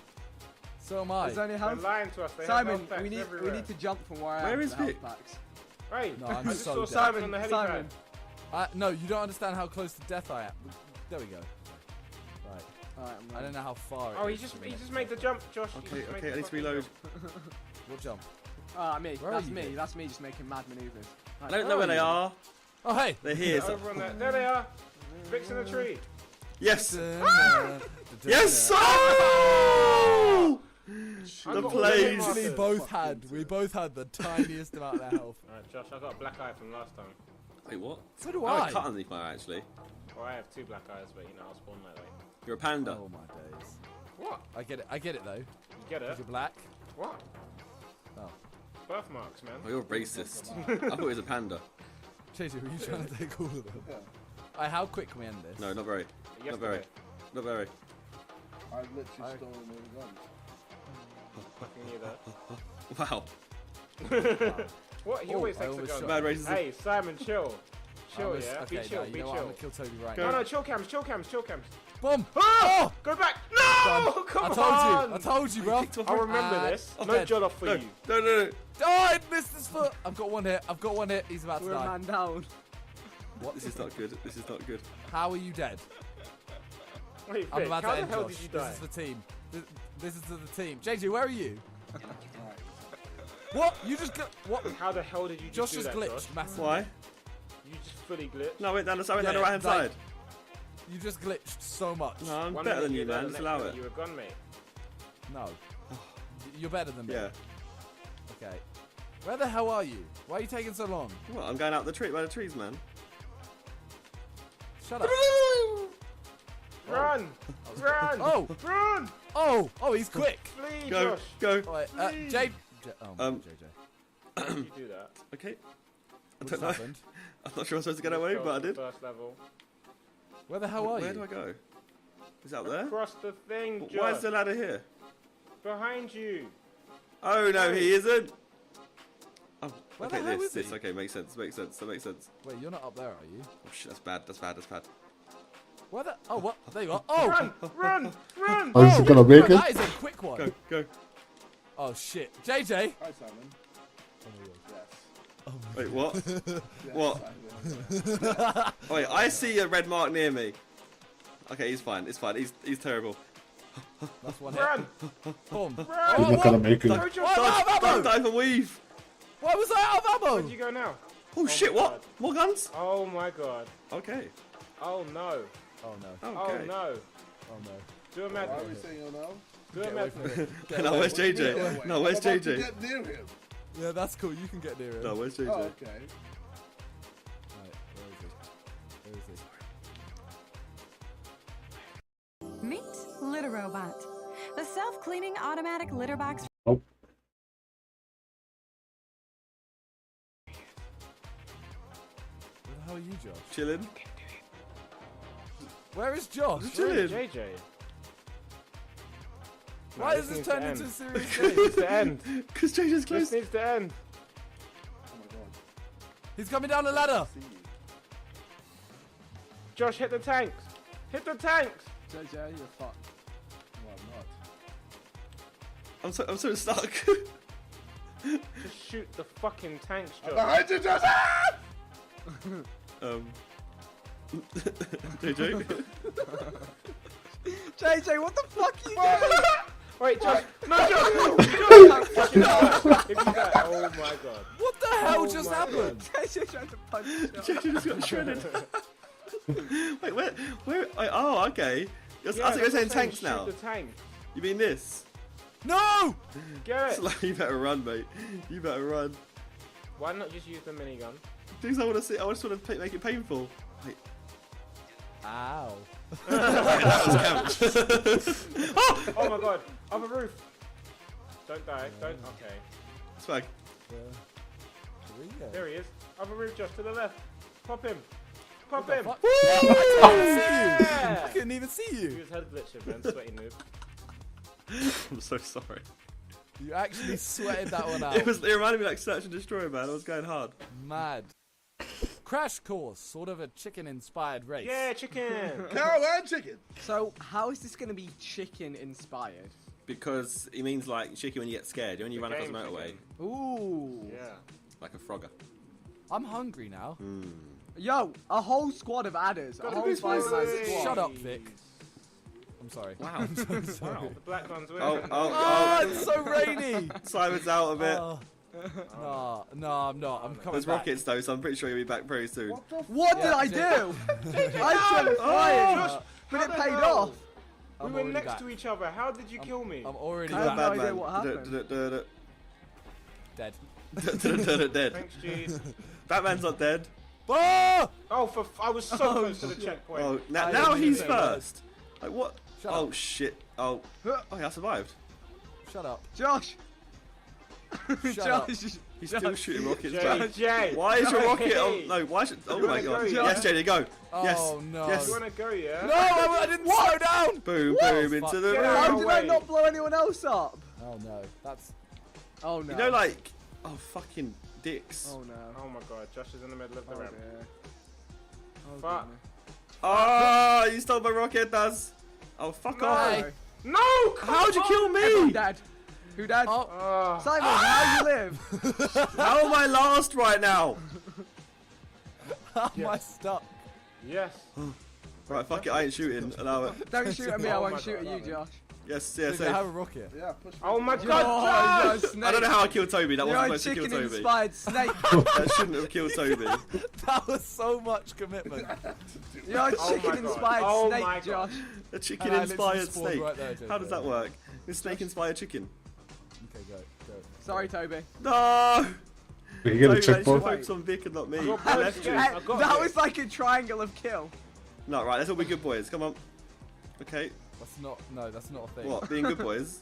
So am I. Is there any They're health? lying to us. They Simon, have health we packs need everywhere. to jump from where I am. Where to is the health Vic? packs. Hey, No, I I'm just so saw dead. Simon on the helipad. Simon. No, you don't understand how close to death I am. There we go. Right. Alright, I don't know how far it Oh, he is just from he the just next made the one. jump, Josh. He Okay, just made okay. the I need to fucking reload. jump. What jump? Me. Where That's are you, me. Vic? That's me just making mad maneuvers. I don't know where they are. Oh, hey. They're here. so- Over on there. There they are. Vic's in the tree. Yes. Ah! Yes. Oh! I The got plays. all the We both had the tiniest amount of health. Alright, Josh, I got a black eye from last time. Wait, what? So do I I. have a cut underneath my eye, actually. Well, I have 2 black eyes, but you know, I was born that way. You're a panda. Oh my days. What? I get it though. You get it? You're black. What? Oh. Birthmarks, man. Oh, you're racist. I thought it was a panda. JJ, were you trying to take all of them? How quick can we end this? No, not very. Not very. Yesterday. Not very. I've literally stolen all the guns. Fucking knew that. Wow. What? He Oh, always I takes a always gun. shot. Bad racism. Hey, Simon, chill. Chill, Okay, yeah? Be no, chill, you be know what? I'm chill. gonna kill Toby right No, now. no, chill cams, chill cams, chill cams. Boom! Ah! Go back! No! Done. Come I on! told you, bro. I remember this. I'm No dead. jollof for No, you. no, no, no. Oh, I missed his foot. I've got one hit. He's about to We're a die. man down. What? This is not good. This is not good. How are you dead? Wait, I'm Vic, about how to the end hell Josh. did you die? This is the team. This is to the team. JJ, where are you? What? You just what? How the hell did you Josh just do just that, glitched Josh? massively. Why? You just fully glitched. No, I went down the Yeah, right hand like- side. You just glitched so much. No, I'm One better minute than you, you're there, man. the Just next allow minute it. You were gone, mate. No. You're better than me. Yeah. Okay. Where the hell are you? Why are you taking so long? Well, I'm going out the tree by the trees, man. Shut up. Run! Run! Oh! Run! Oh, he's quick. Flee, Go, Josh! go. Right, Please. JJ. Oh, Um, JJ. How did you do that? Okay. I What don't know. happened? I'm not sure I'm supposed to get away, but I did. First level. Where the hell are Where you? do I go? Is that up there? Across the thing, Josh. Why is the ladder here? Behind you. Oh no, he isn't. Oh, Where okay, the hell this, is he? okay, makes sense, makes sense, that makes sense. Wait, you're not up there, are you? Oh shit, that's bad, that's bad, that's bad. Where the? Oh, what? There you are. Oh! Run! Run! Run! Oh, is it gonna make it? That is a quick one. Go, go. Oh shit, JJ. Hi, Simon. Yes. Wait, what? Yes, What? Simon. Oh, wait, I see a red mark near me. Okay, he's fine, it's fine, he's terrible. That's one hit. Run! Boom. Run! Oh, You're not gonna what? make it. Go, Josh! Oh, I'm out of ammo! Dive and weave. Why was I out of ammo? Where'd you go now? Oh shit, my what? God. More guns? Oh my god. Okay. Oh no. Oh no. Okay. Oh no. Oh no. Do a Why are method. we saying oh no? Do a away from method. No, where's JJ? No, where's I'm about to JJ? get near him. Yeah, that's cool. You can get near him. No, where's JJ? Oh, okay. Right, where is he? Meet Litter Robot, the self-cleaning automatic litter box. Oh. Where the hell are you, Josh? Chilling. Where is Josh? Just Where is chilling. JJ? Why No, has this needs to turned end. into a serious This game? needs to end. Because JJ's This close. needs to end. Oh my god. He's coming down the ladder. See you. Josh, hit the tanks. Hit the tanks. JJ, you're fucked. No, I'm not. I'm so stuck. Just shoot the fucking tanks, Josh. Behind you, Joseph! JJ. JJ, what the fuck are you doing? Wait, Josh. No, Josh. Josh. Fucking die. If you die. Oh my god. What the hell Oh just my happened? JJ tried to punch Josh. JJ just got shredded. Wait, where? Wait, oh, okay. I think you're saying tanks now. Shoot the tank. You mean this? No! Get it. It's like, you better run, mate. You better run. Why not just use the minigun? Things I want to see. I just want to make it painful. Wait. Ow. That was camped. Oh my god. Other roof. Don't die. Don't. Okay. Swag. There he is. Other roof, Josh, to the left. Pop him. Pop What the him. fuck? I couldn't even see you. Yeah. I couldn't even see He you. was head glitching, man. Sweaty noob. I'm so sorry. You actually sweated that one out. It reminded me like Search and Destroy, man. I was going hard. Mad. Crash Course, sort of a chicken-inspired race. Yeah, chicken. Cow and chicken. So, how is this going to be chicken-inspired? Because it means like chicken when you get scared. When you run across the motorway. Chicken. Ooh. Yeah. Like a frogger. I'm hungry now. Yo, a whole squad of adders. A whole five-man squad. Shut up, Vic. I'm sorry. Wow. I'm so sorry. Wow, the black one's winning. Oh, it's so rainy. Simon's out of it. No, I'm not. I'm coming There's back. rockets though, so I'm pretty sure you'll be back very soon. What did I do? I should have fired, but it paid off. We were next to each other. How did you kill me? I'm already I have back. no idea what happened. Dead. Dead. Thanks, Jeez. Batman's not dead. Oh! Oh, I was so close to the checkpoint. Oh, now he's say first. Like what? Shut Oh up. shit. Oh, yeah, I survived. Shut up. Josh. Shut up. He's still shooting rockets. Jay. Why is your rocket? Oh no! Why should? Oh my god! Yes, JD, go. Yes. Oh no. Yes. You wanna go, yeah? No, I didn't slow down. Boom, What? boom into the Get room. out. How did I not blow anyone else up? Oh no, that's. Oh no. You know, like, oh fucking dicks. Oh no. Oh my god, Josh is in the middle of the Oh ramp. dear. Oh, Fuck. goodness. Oh, you stole my rocket, Daz. Oh, fuck off. No! How'd you kill Everyone me? dead. Who dead? Oh. Simon, how you live? How am I last right now? How am I stuck? Yes. Right, fuck it, I ain't shooting. Allow it. Don't shoot at me, I Oh won't my shoot at God. you, Josh. Yes, yeah, Did they safe. have a rocket? Yeah, push me. Oh my Oh, god, you're a Josh! snake. I don't know how I killed Toby. That You're wasn't a supposed to kill Toby. chicken-inspired snake. That shouldn't have killed Toby. That was so much commitment. You're a Oh my chicken-inspired God. Oh my snake, God. Josh. A And I chicken-inspired literally spawned snake. right there, JJ. How does that work? A snake-inspired chicken. Okay, go. Sorry, Toby. No! You get a Toby, I should checkpoint. focus on Vic and not me. Your I boy's left you. scared. I got That it. was like a triangle of kill. No, right, let's all be good boys. Come on. Okay. That's not. No, that's not a thing. What? Being good boys?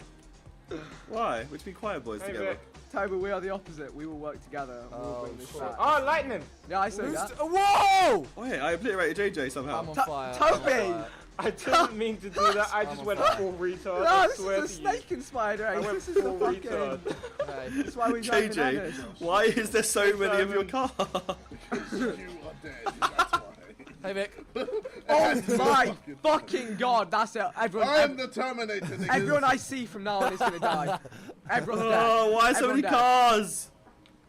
Why? We're to be quiet boys Hey, together. Vic. Toby, we are the opposite. We will work together. And we'll bring this back. Oh, lightning! Yeah, I saw that. Whoa! Oh, hey, I obliterated JJ somehow. I'm on fire. Toby! I didn't mean to do that. I just on went fire. full retard. No, I this swear is a to you. snake-inspired I race. went This is the full fucking... retard. Hey. That's why we drive in JJ, adders. why is there so many of your cars? You are dead. That's why. Hey, Vic. Oh my fucking god, that's it. Everyone, I'm the Terminator. niggas. everyone I see from now on is gonna die. Everyone's dead. Oh, why so Everyone many dead. cars?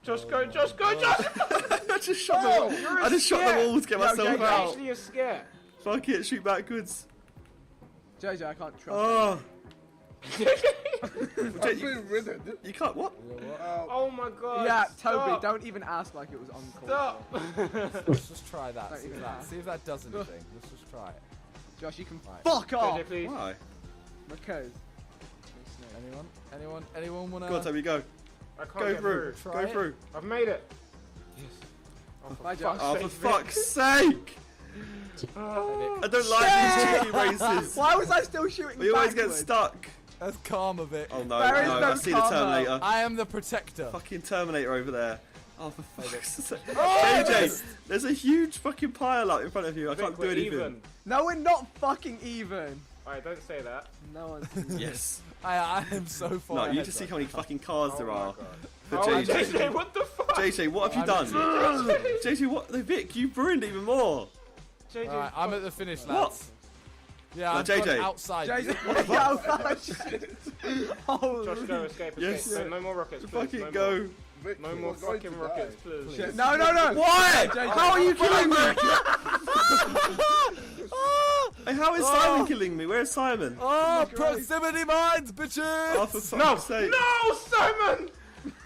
Just go, Josh! I just shot the wall. I just shot the wall to get myself You're out. actually a scare. Fuck it, shoot backwards. JJ, I can't trust Oh. I've been ridden. You can't, what? Oh my god. you. Yeah, Toby, stop. don't even ask like it was uncalled. Stop. Let's just try that. Don't See even if that, ask. see if that does anything. Let's just try it. Josh, you can Right. fuck off. JJ, please. Why? Because. Anyone wanna? Go on, Toby, go. I can't Go get through. Try Go it. through. I've made it. Bye, Josh. Oh, for Vic. fuck's sake! I don't like these cheeky races. Why was I still shooting We always get backwards? stuck. That's karma, Vic. Oh no, There is no, no I see the karma. Terminator. I am the protector. Fucking Terminator over there. Oh, for fuck's sake. Oh, JJ, there's a huge fucking pile up in front of you. I Vic, can't do we're anything. even. No, we're not fucking even. Alright, don't say that. No one's. Yes. I am so far. No, you ahead, just see though. how many fucking cars Oh there my are. god. For Oh, JJ. JJ, what the fuck? JJ, what have you done? JJ, what? Vic, you've ruined even more. JJ, Alright, I'm at the finish, What? lads. Yeah, No, I've gone JJ. outside. JJ, oh shit. Holy. Josh, go, escape, Yes. escape. No more rockets, please. Fucking no go. More. Vic, No you more are going fucking to rockets, die. please. No, no, no. Why? JJ, How are you killing me? Ah! Hey, how is Simon killing me? Where's Simon? Oh, proximity mines, bitches! Oh, for No! fuck's sake. No, Simon!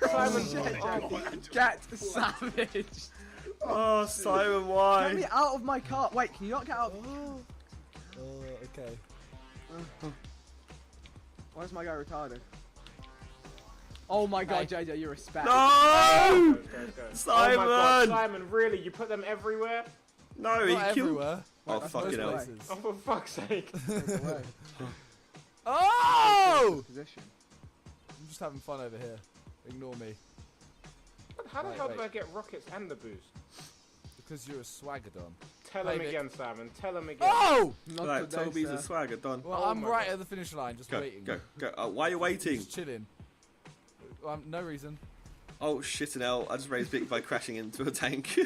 Simon, get savage. Oh, Simon, Get why? me out of my car. Wait, can you not get out? Okay. Why is my guy retarded? Oh my god, JJ, you're a spat. No! Go, go, go. Simon! Oh my god, Simon, really? You put them everywhere? No, he Not killed. everywhere. Oh, That's fucking most hell. places. Oh, for fuck's sake. Oh! Position. I'm just having fun over here. Ignore me. How the Wait, hell wait. do I get rockets and the boost? Because you're a swagadon. Tell Hey, him Vic. again, Simon. Tell him again. Oh! Not Right, today, Toby's a sir. swagger, done. Well, Oh I'm my right God. at the finish line, just Go, waiting. go, go. Why are you waiting? Just chilling. No reason. Oh, shit and hell. I just raised Vic by crashing into a tank.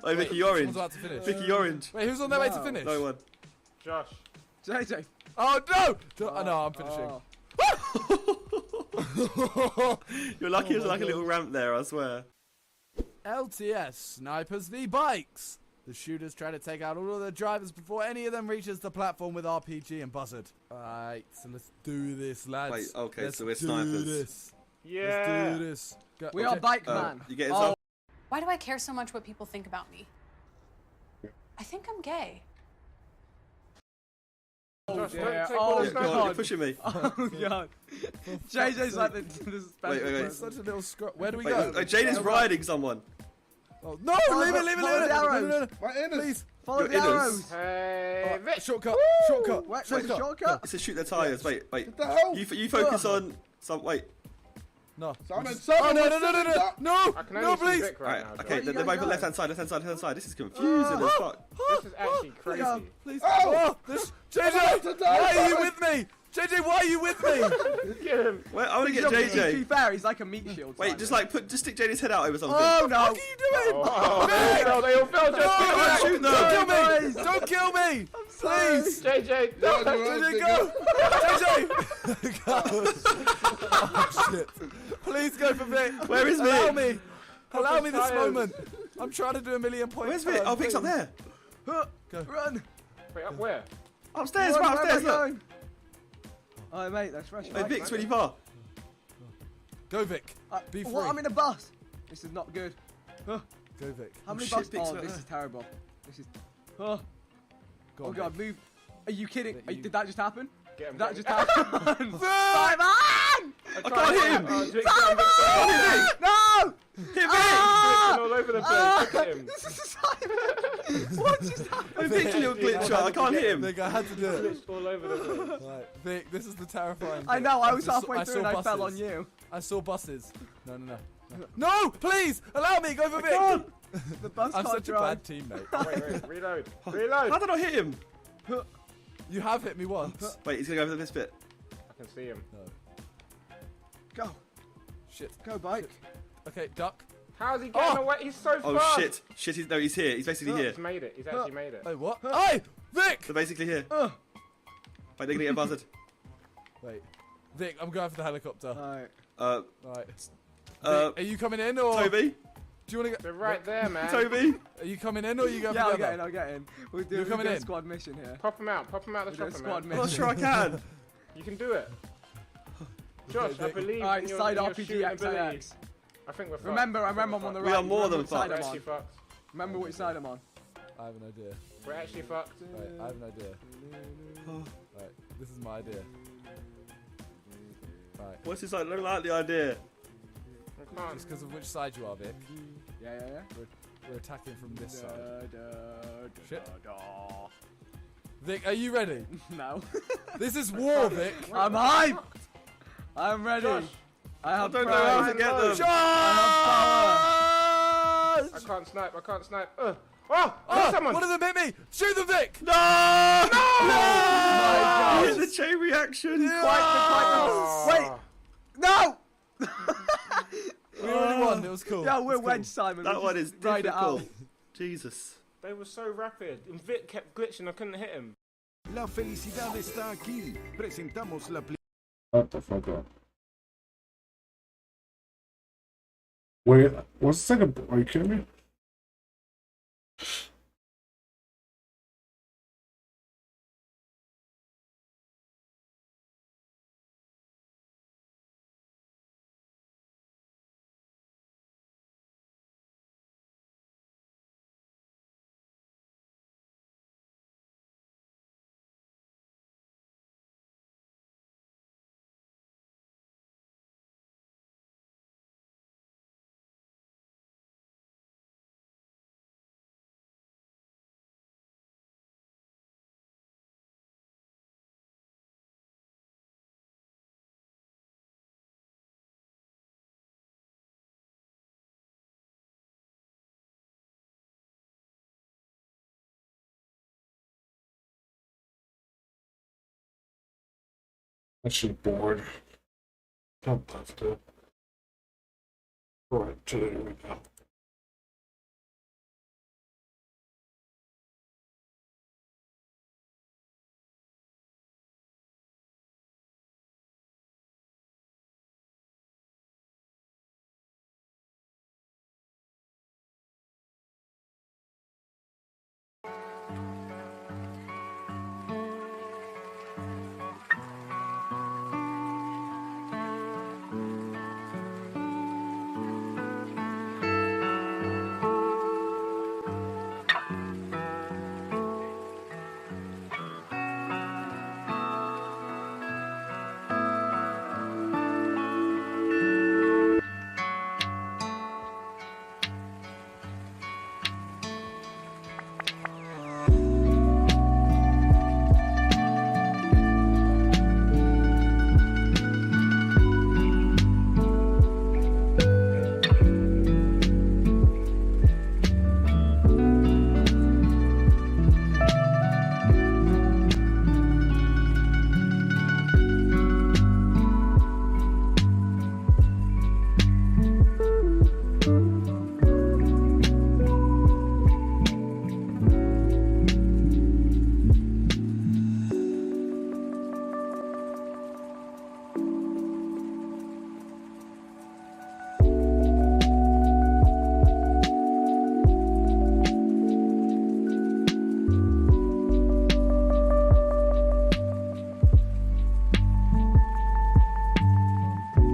Oh, Vicky Orange. Someone's about to finish. Vicky Orange. Wait, who's on their way to finish? No one. Josh. JJ. Oh no! No, I'm finishing. You're lucky there's like a little ramp there, I swear. LTS snipers v bikes. The shooters try to take out all of the drivers before any of them reaches the platform with RPG and buzzard. Alright, so let's do this, lads. Wait, okay, let's so we're snipers. This. Yeah. Let's do this. Go, We are bike man. You get inside. Why do I care so much what people think about me? I think I'm gay. Josh, Yeah. don't take Oh, all Yeah, the go on, snow. you're pushing me. Oh god. JJ's like the Wait. It's such a little scrub. Where do we Wait, go? Jade is riding someone. Oh, no, leave it. Follow the arrows. No. My inners. Please. Follow Your the inners. arrows. Hey, Vic. Shortcut. Wait, Shortcut. shortcut. It says shoot their tires. Wait. What the hell? You focus on some. Wait. No. Simon, Oh, no. I can No, only see please. Vic right now. Okay, Josh. they're both on left hand side. This is confusing as fuck. This is actually crazy. Please. Oh! This. I'm about JJ, to die, why are you Simon. with me? JJ, why are you with me? Get him. Wait, I want to get To be JJ. fair, he's like a meat shield. Wait, just stick JJ's head out over something. Oh What no. are you doing? Oh, they all fell. Just Don't shoot them. Don't kill me! Don't kill me! Please! JJ. JJ, go! JJ! Go! Oh shit! Please go for Vic. Where is Allow Vic? me! Allow me this tires. moment. I'm trying to do a million points. Where's Vic? Oh, Vic's up there. Go. Run. Wait, up where? Upstairs, Run, right where am I upstairs. Look. going? Oh mate, that's fresh. Hey, Vic's really far. Go Vic. Be free. What? I'm in a bus. This is not good. Go Vic. How many shit, buses? Vic's Oh, right this there. is terrible. This is. Go Oh on, god, Vic. move. Are you kidding? That you- Did that just happen? Get him. Did that get just him. happen? Simon! Simon! I can't hit him. Oh, Vic's down, Vic's down. No! Hit Vic. Glitching all over the place. Look at him. Simon! What just happened? Vic's a little glitch. I can't hit him. Vic, I had to do it. Glitched all over the place. Right, Vic, this is the terrifying I bit. know, I was just halfway through and saw I fell on buses. you. I saw buses. No. No, please! Allow me, go for Vic! can't. The bus I'm can't such drive. a bad teammate. Wait, reload. How Reload. did I hit him? You have hit me once. Wait, he's gonna go over this bit. I can see him. Go. Shit. Go, bike. Okay, duck. How's he getting away? He's so Oh fast. shit! He's here. He's basically here. He's made it. He's actually made it. Wait, what? Hey! Vic! They're basically here. Wait, they're gonna get buzzed. Wait. Vic, I'm going for the helicopter. Alright. Right. Uh, Vic, are you coming in or? Toby. Do you want to They're go? right there, man. Toby. Are you coming in or are you going Yeah, I'll together? get in, I'll get in. We'll do You're coming a in? squad mission here. Pop him out. Pop him out the We'll do a shopper, squad man. I'm not mission. sure I can. You can do it. Josh, I Vic. believe Alright, in your, side in your RPG shooting ability. XIX. I think we're fucked. Remember, I think I'm we're on the fucked. right. We are more Remember than which side We're I'm actually on. fucked. Remember which side I'm on. I have an idea. We're actually fucked. Right, I have an idea. Right, this is my idea. Right, What's this like? I don't like the idea. I can't. just because of which side you are, Vic. Yeah. We're attacking from this side. Shit. Da. Vic, are you ready? No. This is war, Vic. I'm hyped. I'm ready. Josh. I have I don't know how pride. to get them. I can't snipe. I can't snipe. Oh, someone. One of them hit me. Shoot them, Vic. No! Oh my God. Here's the chain reaction. Wait. No. We already won. It was cool. Yeah, we're It's cool. wedge, Simon. That We'll one just is ride it out. difficult. Jesus. They were so rapid. And Vic kept glitching. I couldn't hit him. La felicidad está aquí. Presentamos la What the fuck up? Wait, what's the second? Are you kidding me? Actually bored. Don't have to. Right, today we go.